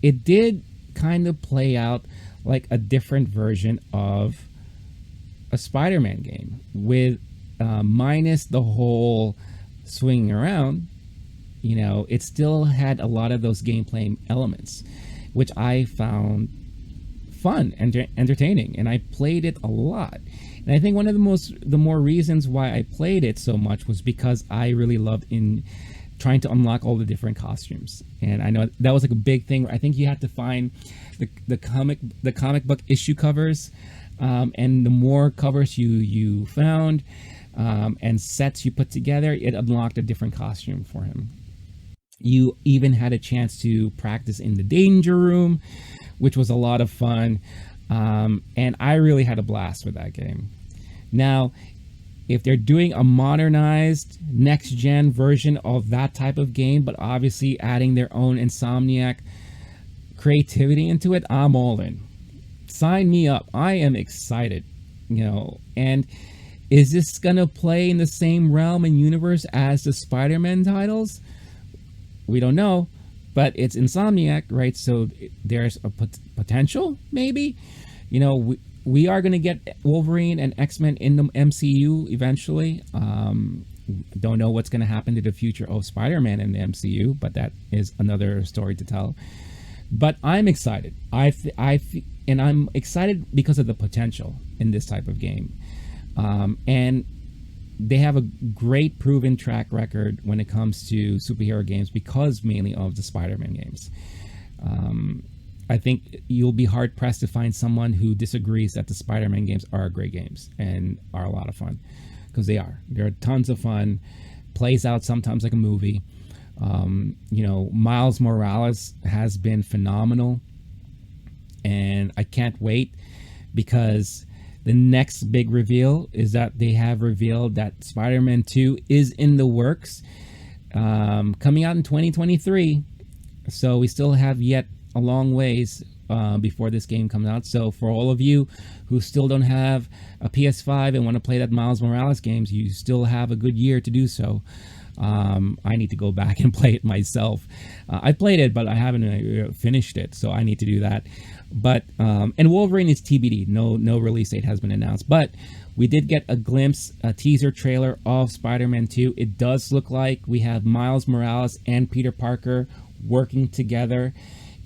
it did kind of play out like a different version of a Spider-Man game, with minus the whole swinging around. It still had a lot of those gameplay elements, which I found fun and entertaining, and I played it a lot. And I think one of the more reasons why I played it so much was because I really loved in trying to unlock all the different costumes. And I know that was like a big thing. I think you had to find the comic book issue covers, and the more covers you found and sets you put together, it unlocked a different costume for him. You even had a chance to practice in the danger room, which was a lot of fun. And I really had a blast with that game. Now, if they're doing a modernized next gen version of that type of game, but obviously adding their own Insomniac creativity into it, I'm all in. Sign me up. I am excited, and is this gonna play in the same realm and universe as the Spider-Man titles? We don't know, but it's Insomniac, right? So there's a potential, maybe. We are going to get Wolverine and X-Men in the MCU eventually. Don't know what's going to happen to the future of Spider-Man in the MCU, but that is another story to tell. But I'm excited. And I'm excited because of the potential in this type of game. And they have a great proven track record when it comes to superhero games because mainly of the Spider-Man games. I think you'll be hard pressed to find someone who disagrees that the Spider-Man games are great games and are a lot of fun, because they are. They're tons of fun. Plays out sometimes like a movie. Miles Morales has been phenomenal, and I can't wait because the next big reveal is that they have revealed that Spider-Man 2 is in the works, coming out in 2023. So we still have yet a long ways before this game comes out. So for all of you who still don't have a PS5 and want to play that Miles Morales games, you still have a good year to do so. I need to go back and play it myself. I played it, but I haven't finished it, so I need to do that. But and Wolverine is TBD. No release date has been announced, but we did get a teaser trailer of Spider-Man 2. It does look like we have Miles Morales and Peter Parker working together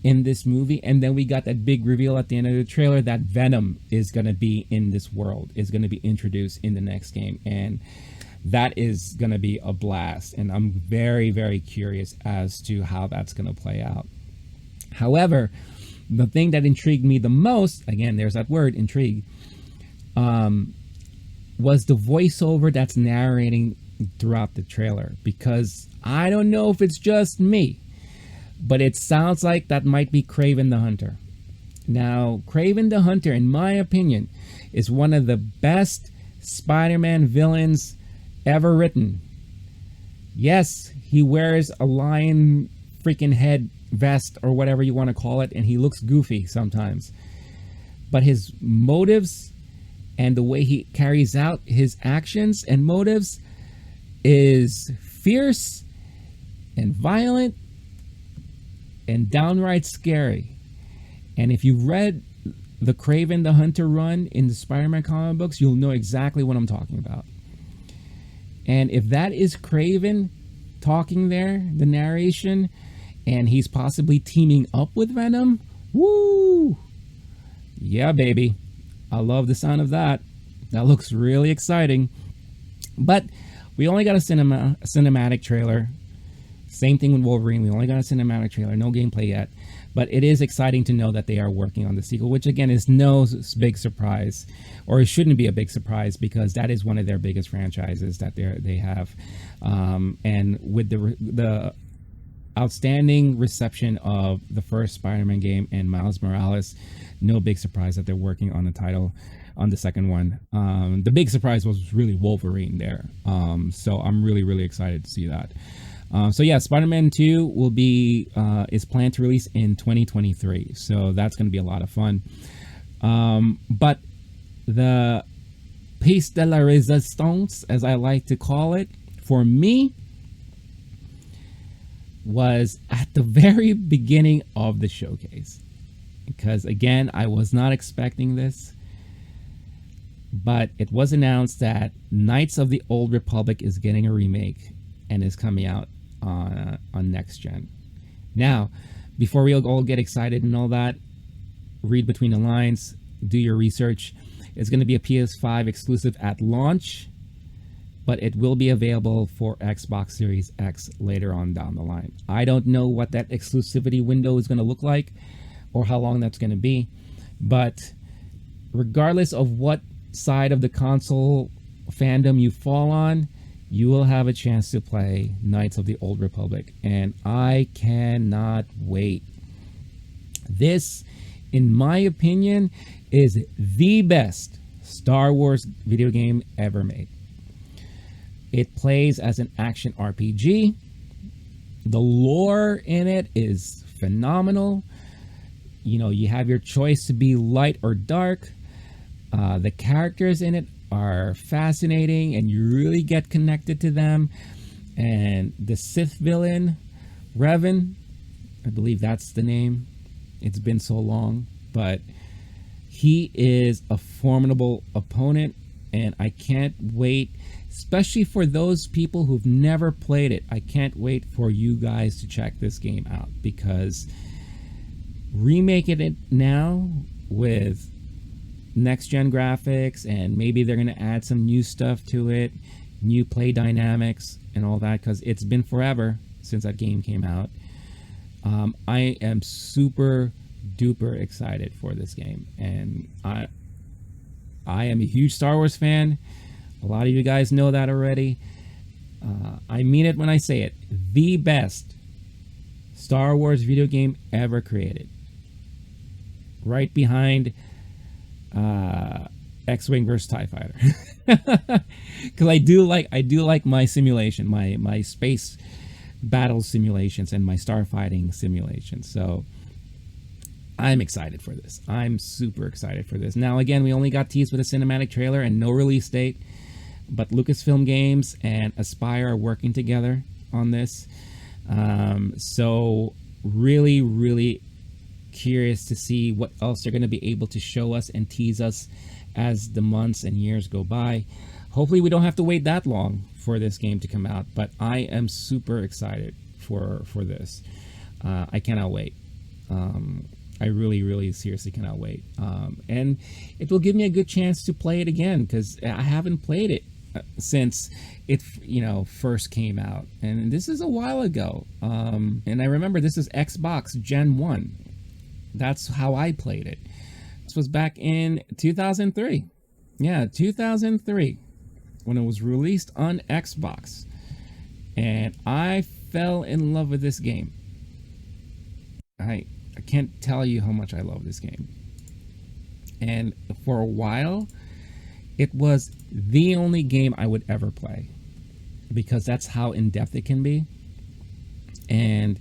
in this movie, and then we got that big reveal at the end of the trailer that Venom is going to be in this world, is going to be introduced in the next game, and that is going to be a blast, and I'm very, very curious as to how that's going to play out. However, the thing that intrigued me the most, again, there's that word, intrigue, was the voiceover that's narrating throughout the trailer, because I don't know if it's just me, but it sounds like that might be Kraven the Hunter. Now, Kraven the Hunter, in my opinion, is one of the best Spider-Man villains ever written. Yes, he wears a lion freaking head vest or whatever you want to call it, and he looks goofy sometimes. But his motives and the way he carries out his actions and motives is fierce and violent and downright scary. And if you've read the Kraven the Hunter run in the Spider-Man comic books, you'll know exactly what I'm talking about. And if that is Kraven talking there, the narration, and he's possibly teaming up with Venom, woo! Yeah, baby. I love the sound of that. That looks really exciting. But we only got a cinematic trailer. Same thing with Wolverine. We only got a cinematic trailer. No gameplay yet. But it is exciting to know that they are working on the sequel, which again is no big surprise, or it shouldn't be a big surprise, because that is one of their biggest franchises that they have. And with the outstanding reception of the first Spider-Man game and Miles Morales, no big surprise that they're working on the title on the second one. The big surprise was really Wolverine there. So I'm really, really excited to see that. So yeah, Spider-Man 2 will be is planned to release in 2023. So that's going to be a lot of fun. But the piece de la resistance, as I like to call it, for me, was at the very beginning of the showcase. Because again, I was not expecting this. But it was announced that Knights of the Old Republic is getting a remake and is coming out on next gen. Now, before we all get excited and all that, read between the lines, do your research. It's going to be a PS5 exclusive at launch, but it will be available for Xbox Series X later on down the line. I don't know what that exclusivity window is going to look like or how long that's going to be, but regardless of what side of the console fandom you fall on, you will have a chance to play Knights of the Old Republic, and I cannot wait. This, in my opinion, is the best Star Wars video game ever made. It plays as an action RPG. The lore in it is phenomenal. You know, you have your choice to be light or dark. The characters in it are fascinating and you really get connected to them. And the Sith villain, Revan, I believe that's the name. It's been so long, but he is a formidable opponent, and I can't wait, especially for those people who've never played it. I can't wait for you guys to check this game out, because remaking it now with next gen graphics, and maybe they're going to add some new stuff to it, new play dynamics and all that, because it's been forever since that game came out. I am super duper excited for this game, and I am a huge Star Wars fan. A lot of you guys know that already. I mean it when I say it. The best Star Wars video game ever created, right behind X-Wing versus TIE Fighter. Because I do like my simulation, my space battle simulations and my starfighting simulations. So I'm excited for this. I'm super excited for this. Now, again, we only got teased with a cinematic trailer and no release date, but Lucasfilm Games and Aspire are working together on this. So really, really curious to see what else they're going to be able to show us and tease us as the months and years go by. Hopefully we don't have to wait that long for this game to come out, but I am super excited for this. I cannot wait. I really, really seriously cannot wait. And it will give me a good chance to play it again, because I haven't played it since it, you know, first came out. And this is a while ago. And I remember this is Xbox Gen 1. That's how I played it. This was back in 2003. Yeah, 2003, when it was released on Xbox. And I fell in love with this game. I can't tell you how much I love this game. And for a while, it was the only game I would ever play, because that's how in-depth it can be. And,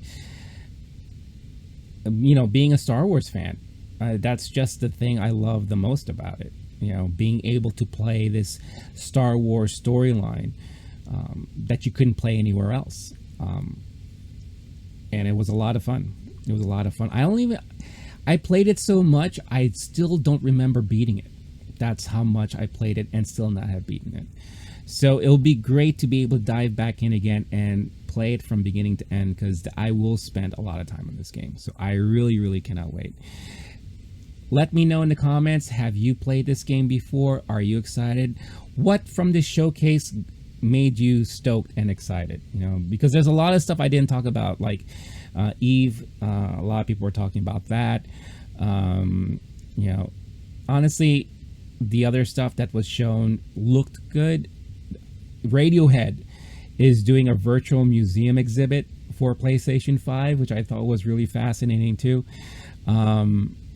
you know, being a Star Wars fan, that's just the thing I love the most about it. You know, being able to play this Star Wars storyline that you couldn't play anywhere else. And it was a lot of fun. It was a lot of fun. I played it so much, I still don't remember beating it. That's how much I played it and still not have beaten it. So it'll be great to be able to dive back in again and play it from beginning to end, because I will spend a lot of time on this game. So I really, really cannot wait. Let me know in the comments, have you played this game before? Are you excited? What from this showcase made you stoked and excited? You know, because there's a lot of stuff I didn't talk about, like Eve. A lot of people were talking about that. You know, honestly, the other stuff that was shown looked good. Radiohead is doing a virtual museum exhibit for PlayStation 5, which I thought was really fascinating too.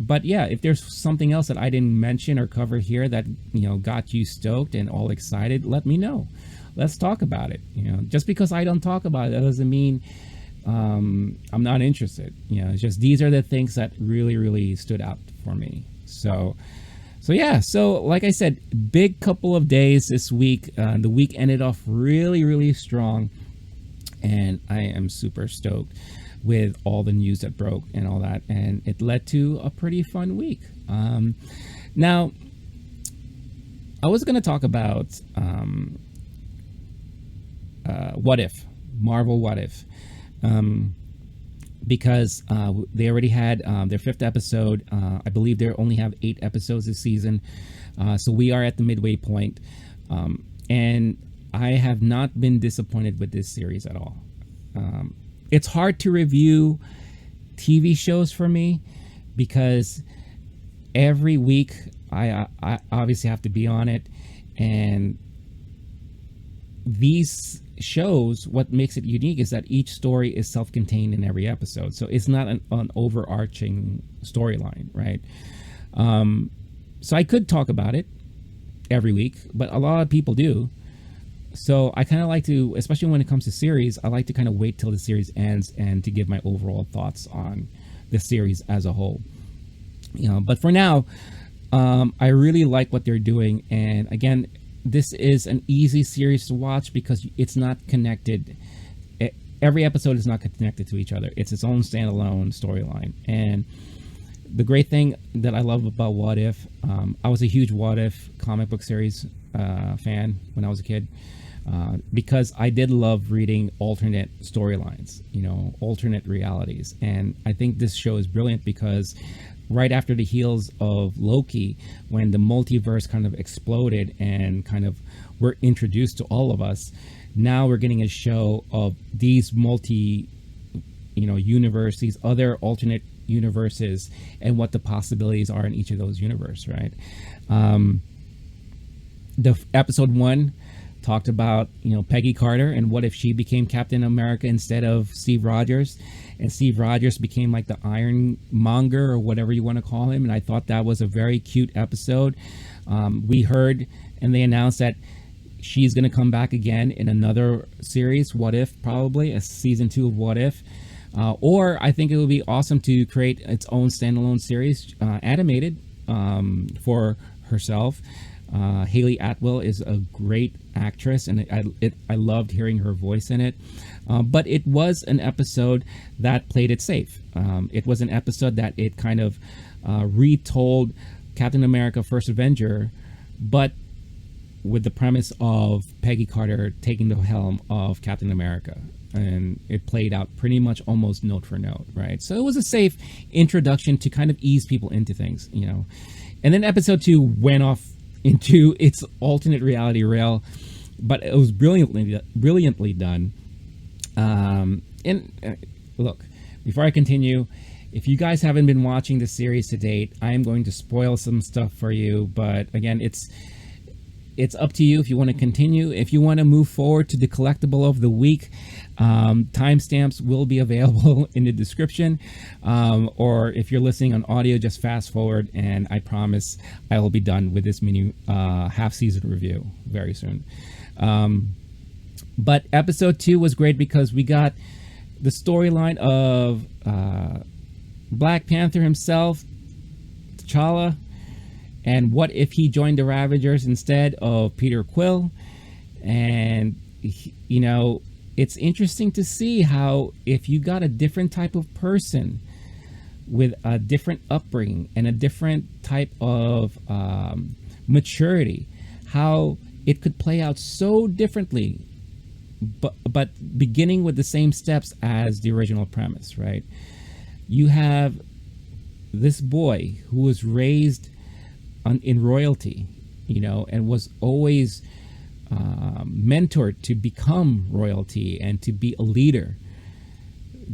But yeah, if there's something else that I didn't mention or cover here that, you know, got you stoked and all excited, let me know. Let's talk about it. You know, just because I don't talk about it, that doesn't mean I'm not interested. You know, it's just these are the things that really, really stood out for me. So yeah, so like I said, big couple of days this week. The week ended off really, really strong, and I am super stoked with all the news that broke and all that, and it led to a pretty fun week. Now, I was going to talk about What If, Marvel What If, because they already had their 5th episode. I believe they only have 8 episodes this season, so we are at the midway point, and I have not been disappointed with this series at all. It's hard to review TV shows for me, because every week I obviously have to be on it, and these shows, what makes it unique is that each story is self-contained in every episode, so it's not an overarching storyline, right? So I could talk about it, every week, but a lot of people do. So I kind of like to, especially when it comes to series, I like to kind of wait till the series ends and to give my overall thoughts on the series as a whole. But for now, I really like what they're doing. And again, this is an easy series to watch because it's not connected. Every episode is not connected to each other. It's its own standalone storyline. And the great thing that I love about What If, I was a huge What If comic book series fan when I was a kid, because I did love reading alternate storylines, alternate realities. And I think this show is brilliant because right after the heels of Loki, when the multiverse kind of exploded and kind of were introduced to all of us, now we're getting a show of these universe, these other alternate universes, and what the possibilities are in each of those universes, right? The episode 1 talked about, Peggy Carter and what if she became Captain America instead of Steve Rogers, and Steve Rogers became like the Ironmonger or whatever you want to call him. And I thought that was a very cute episode. We heard, and they announced that she's going to come back again in another series, What If, probably a season 2 of What If. Or I think it would be awesome to create its own standalone series, animated, for herself. Haley Atwell is a great actress, and I loved hearing her voice in it. But it was an episode that played it safe. It was an episode that it kind of retold Captain America: First Avenger, but with the premise of Peggy Carter taking the helm of Captain America. And it played out pretty much almost note for note, right? So it was a safe introduction to kind of ease people into things, And then episode 2 went off into its alternate reality rail, but it was brilliantly done. And look, before I continue, if you guys haven't been watching the series to date, I am going to spoil some stuff for you. But again, it's up to you if you want to continue. If you want to move forward to the collectible of the week, timestamps will be available in the description. Or if you're listening on audio, just fast forward, and I promise I will be done with this mini half-season review very soon. But episode 2 was great because we got the storyline of Black Panther himself, T'Challa, and what if he joined the Ravagers instead of Peter Quill. And it's interesting to see how if you got a different type of person with a different upbringing and a different type of maturity, how it could play out so differently, but beginning with the same steps as the original premise, right? You have this boy who was raised in royalty, and was always mentored to become royalty and to be a leader,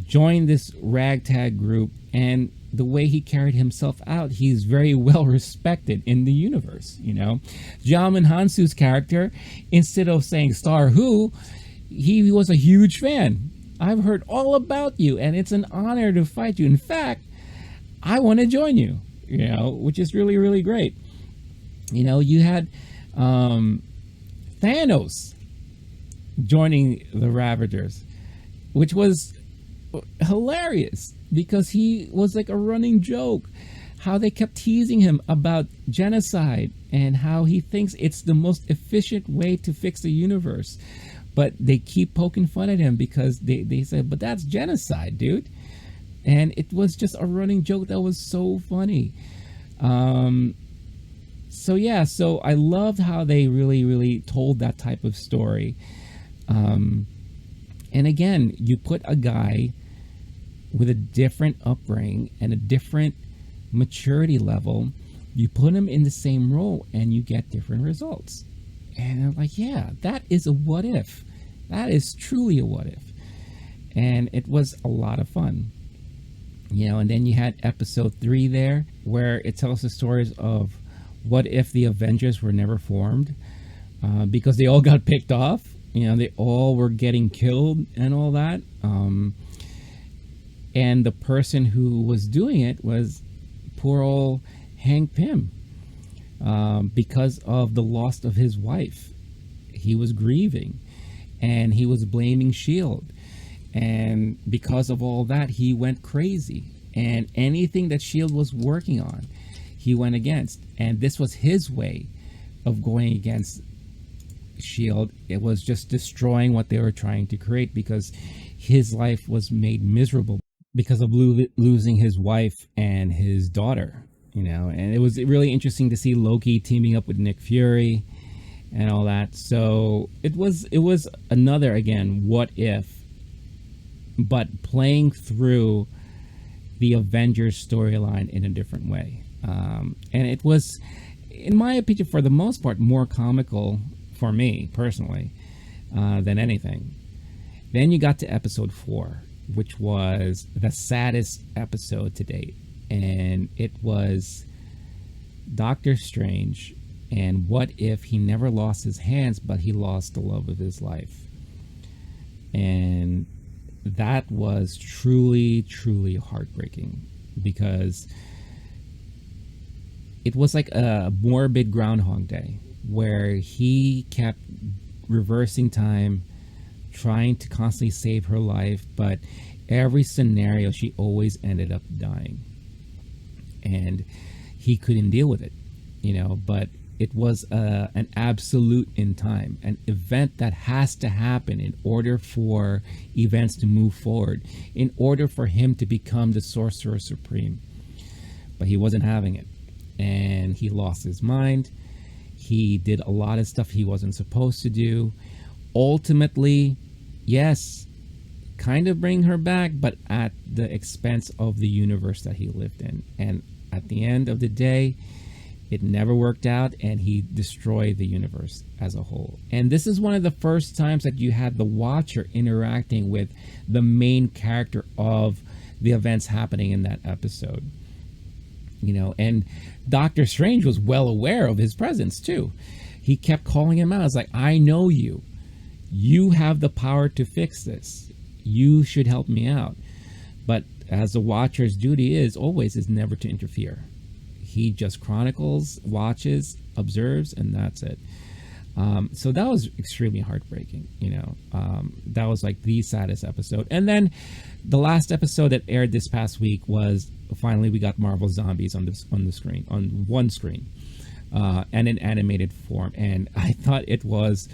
join this ragtag group, and the way he carried himself out, he's very well respected in the universe. Djimon Hounsou's character, instead of saying "Star who," he was a huge fan. I've heard all about you, and it's an honor to fight you. In fact, I want to join you. Which is really, really great. You had Thanos joining the Ravagers, which was hilarious because he was like a running joke. How they kept teasing him about genocide and how he thinks it's the most efficient way to fix the universe. But they keep poking fun at him because they said, but that's genocide, dude. And it was just a running joke that was so funny. So I loved how they really, really told that type of story. And again, you put a guy with a different upbringing and a different maturity level, you put him in the same role and you get different results. And I'm like, yeah, that is a what if. That is truly a what if. And it was a lot of fun. And then you had episode 3 there, where it tells the stories of what if the Avengers were never formed, because they all got picked off. They all were getting killed and all that. And the person who was doing it was poor old Hank Pym. because of the loss of his wife. He was grieving, and he was blaming Shield, and because of all that, he went crazy. And anything that Shield was working on, he went against. And this was his way of going against Shield. It was just destroying what they were trying to create, because his life was made miserable because of losing his wife and his daughter. And it was really interesting to see Loki teaming up with Nick Fury and all that. So it was another, again, what if, but playing through the Avengers storyline in a different way. And it was, in my opinion, for the most part, more comical for me personally than anything. Then you got to episode 4, which was the saddest episode to date, and it was Doctor Strange. And what if he never lost his hands, but he lost the love of his life? And that was truly, truly heartbreaking, because it was like a morbid Groundhog Day, where he kept reversing time, trying to constantly save her life, but every scenario she always ended up dying, and he couldn't deal with it, but it was an absolute in time, an event that has to happen in order for events to move forward, in order for him to become the Sorcerer Supreme. But he wasn't having it, and he lost his mind. He did a lot of stuff he wasn't supposed to do. Ultimately, yes, kind of bring her back, but at the expense of the universe that he lived in. And at the end of the day, it never worked out, and he destroyed the universe as a whole. And this is one of the first times that you had the Watcher interacting with the main character of the events happening in that episode. And Doctor Strange was well aware of his presence too. He kept calling him out. It's like, I know you. You have the power to fix this. You should help me out. But as the Watcher's duty is never to interfere. He just chronicles, watches, observes, and that's it. So that was extremely heartbreaking. That was like the saddest episode. And then the last episode that aired this past week was, finally we got Marvel Zombies on the screen, on one screen, and in animated form. And I thought it was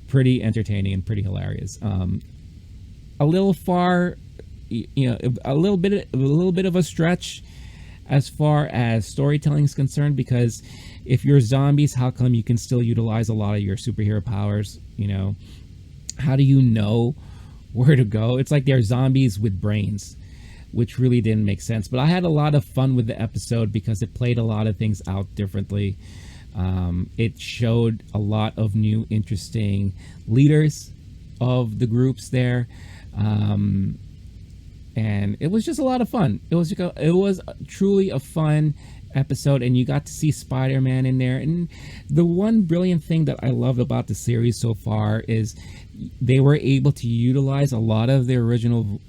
pretty entertaining and pretty hilarious. A little far, a little bit of a stretch as far as storytelling is concerned, because if you're zombies, how come you can still utilize a lot of your superhero powers? How do you know where to go? It's like they're zombies with brains, which really didn't make sense. But I had a lot of fun with the episode because it played a lot of things out differently. It showed a lot of new, interesting leaders of the groups there. And it was just a lot of fun. It was truly a fun episode, and you got to see Spider-Man in there. And the one brilliant thing that I loved about the series so far is they were able to utilize a lot of the original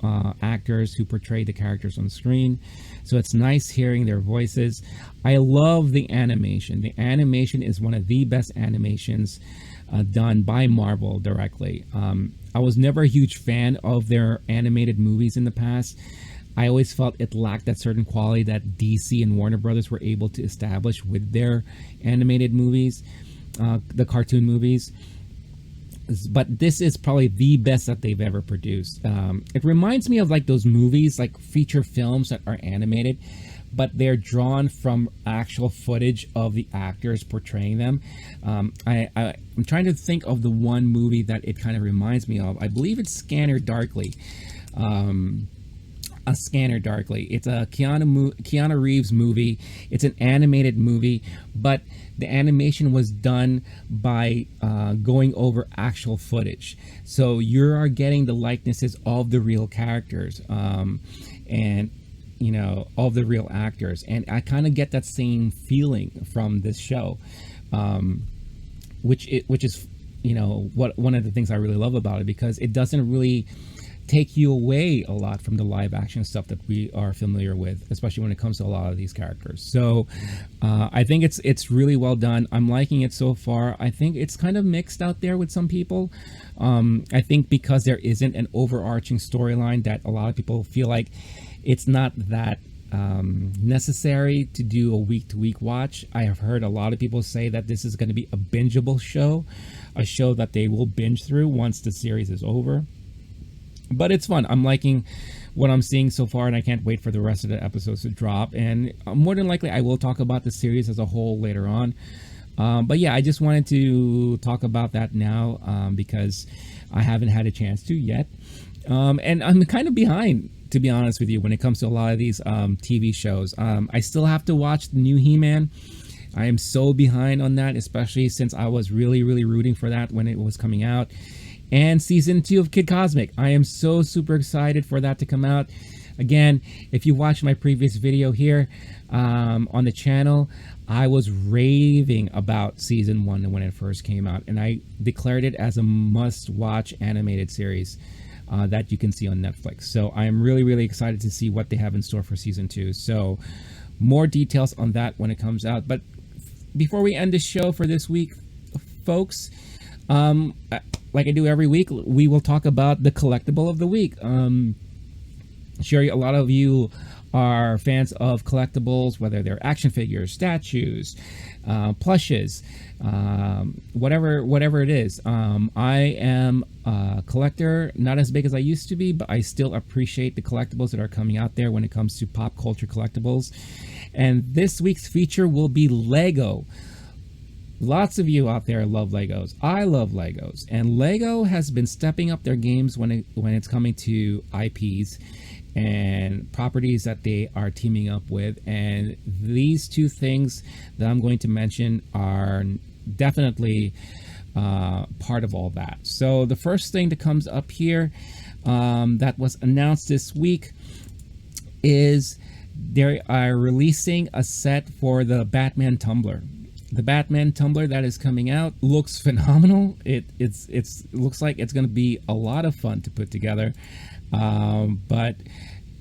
actors who portrayed the characters on screen. So it's nice hearing their voices. I love the animation. The animation is one of the best animations done by Marvel directly. I was never a huge fan of their animated movies in the past. I always felt it lacked that certain quality that DC and Warner Brothers were able to establish with their animated movies, the cartoon movies. But this is probably the best that they've ever produced. It reminds me of like those movies, like feature films that are animated, but they're drawn from actual footage of the actors portraying them. I'm trying to think of the one movie that it kind of reminds me of. I believe it's Scanner Darkly. A Scanner Darkly. It's a Keanu Reeves movie. It's an animated movie, but the animation was done by going over actual footage. So you are getting the likenesses of the real characters. And of the real actors, and I kind of get that same feeling from this show, which is one of the things I really love about it, because it doesn't really take you away a lot from the live action stuff that we are familiar with, especially when it comes to a lot of these characters. So I think it's really well done. I'm liking it so far. I think it's kind of mixed out there with some people. I think because there isn't an overarching storyline, that a lot of people feel like it's not that necessary to do a week-to-week watch. I have heard a lot of people say that this is going to be a bingeable show, a show that they will binge through once the series is over. But it's fun. I'm liking what I'm seeing so far, and I can't wait for the rest of the episodes to drop. And more than likely, I will talk about the series as a whole later on. But yeah, I just wanted to talk about that now because I haven't had a chance to yet. And I'm kind of behind, to be honest with you, when it comes to a lot of these TV shows. I still have to watch the new He-Man. I am so behind on that, especially since I was really, really rooting for that when it was coming out. And season 2 of Kid Cosmic. I am so super excited for that to come out. Again, if you watched my previous video here on the channel, I was raving about season 1 when it first came out, and I declared it as a must-watch animated series that you can see on Netflix. So I am really, really excited to see what they have in store for season 2. So more details on that when it comes out. But before we end the show for this week, folks, like I do every week, we will talk about the collectible of the week. Sure, a lot of you are fans of collectibles, whether they're action figures, statues, plushes, whatever it is. I am a collector, not as big as I used to be, but I still appreciate the collectibles that are coming out there when it comes to pop culture collectibles. And this week's feature will be Lego. Lots of you out there love Legos. I love Legos, and Lego has been stepping up their games when it's coming to IPs and properties that they are teaming up with. And these two things that I'm going to mention are definitely part of all that. So the first thing that comes up here that was announced this week is they are releasing a set for the Batman Tumbler. The Batman Tumbler that is coming out looks phenomenal. It looks like it's going to be a lot of fun to put together. But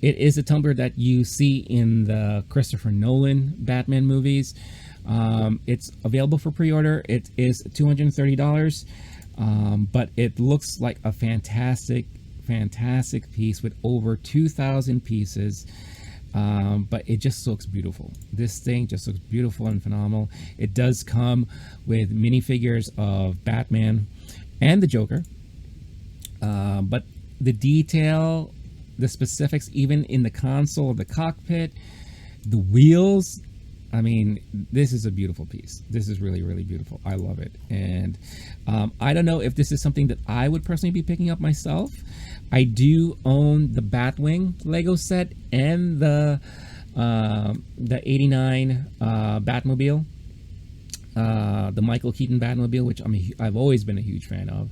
it is a tumbler that you see in the Christopher Nolan Batman movies. It's available for pre-order. It is $230, but it looks like a fantastic piece with over 2,000 pieces. But it just looks beautiful. This thing just looks beautiful and phenomenal. It does come with minifigures of Batman and the Joker. But the detail, the specifics, even in the console, the cockpit, the wheels, I mean, this is a beautiful piece. This is really, really beautiful. I love it. And I don't know if this is something that I would personally be picking up myself. I do own the Batwing Lego set and the '89 Batmobile, the Michael Keaton Batmobile, which I've always been a huge fan of.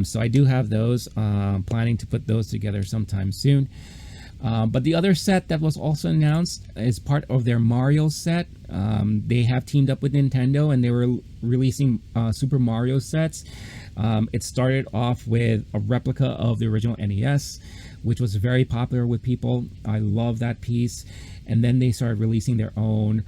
So I do have those. Planning to put those together sometime soon. But the other set that was also announced is part of their Mario set. They have teamed up with Nintendo, and they were releasing Super Mario sets. It started off with a replica of the original NES, which was very popular with people. I love that piece. And then they started releasing their own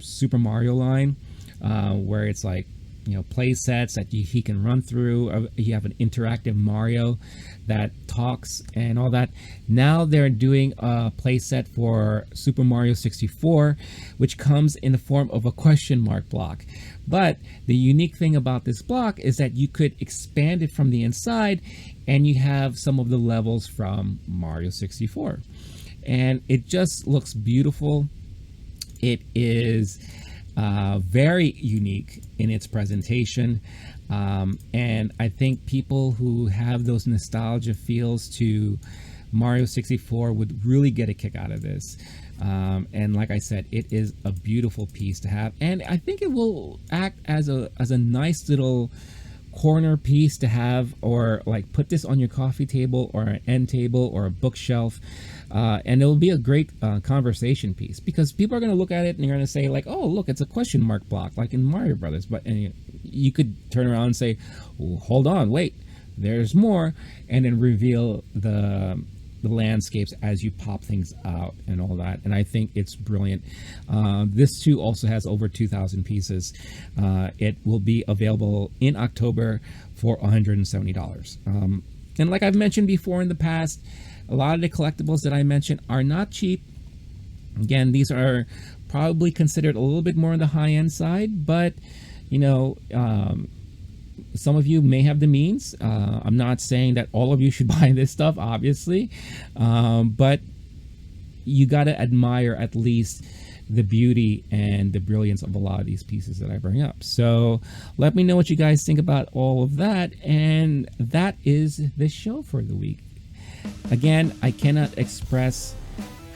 Super Mario line, where it's like, you know, play sets that he can run through. You have an interactive Mario that talks and all that. Now they're doing a play set for Super Mario 64, which comes in the form of a question mark block. But the unique thing about this block is that you could expand it from the inside, and you have some of the levels from Mario 64. And it just looks beautiful. It is very unique in its presentation, and I think people who have those nostalgia feels to Mario 64 would really get a kick out of this. And like I said, it is a beautiful piece to have, and I think it will act as a nice little corner piece to have, or like put this on your coffee table or an end table or a bookshelf, and it will be a great conversation piece, because people are going to look at it and they're going to say like, oh look, it's a question mark block like in Mario Brothers. But you could turn around and say, well, hold on, wait, there's more, and then reveal the landscapes as you pop things out and all that. And I think it's brilliant. This too also has over 2,000 pieces. It will be available in October for $170. And like I've mentioned before in the past, a lot of the collectibles that I mentioned are not cheap. Again, these are probably considered a little bit more on the high-end side, but you know, some of you may have the means. I'm not saying that all of you should buy this stuff, obviously, but you got to admire at least the beauty and the brilliance of a lot of these pieces that I bring up. So let me know what you guys think about all of that. And that is the show for the week. Again, I cannot express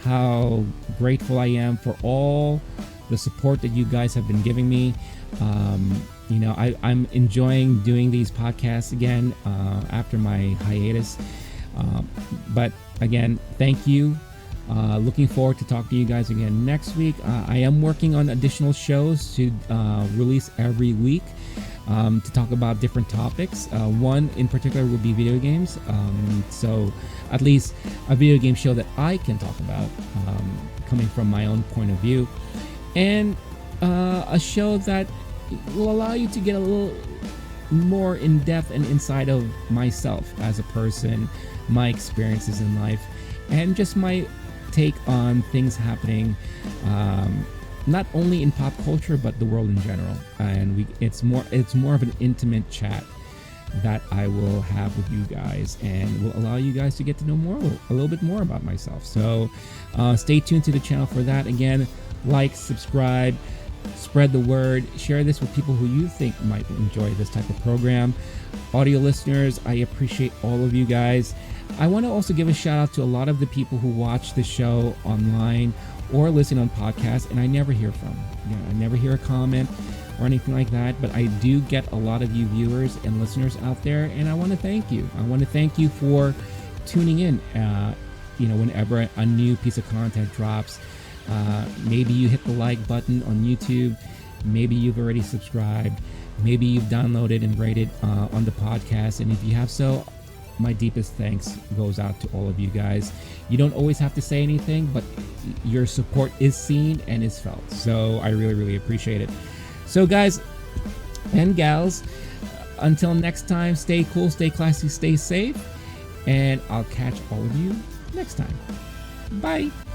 how grateful I am for all the support that you guys have been giving me. You know, I'm enjoying doing these podcasts again after my hiatus. But again, thank you. Looking forward to talk to you guys again next week. I am working on additional shows to release every week to talk about different topics. One in particular will be video games. So at least a video game show that I can talk about coming from my own point of view. And a show that will allow you to get a little more in depth and inside of myself as a person, my experiences in life, and just my take on things happening not only in pop culture but the world in general. And it's more of an intimate chat that I will have with you guys, and will allow you guys to get to know a little bit more about myself. So stay tuned to the channel for that. Again, like, subscribe, spread the word, share this with people who you think might enjoy this type of program. Audio listeners, I appreciate all of you guys. I want to also give a shout out to a lot of the people who watch the show online or listen on podcasts, and I never hear from. You know, I never hear a comment or anything like that, but I do get a lot of you viewers and listeners out there, and I want to thank you. I want to thank you for tuning in. You know, whenever a new piece of content drops. Maybe you hit the like button on YouTube. Maybe you've already subscribed. Maybe you've downloaded and rated on the podcast. And if you have so, my deepest thanks goes out to all of you guys. You don't always have to say anything, but your support is seen and is felt. So I really, really appreciate it. So guys and gals, until next time, stay cool, stay classy, stay safe. And I'll catch all of you next time. Bye.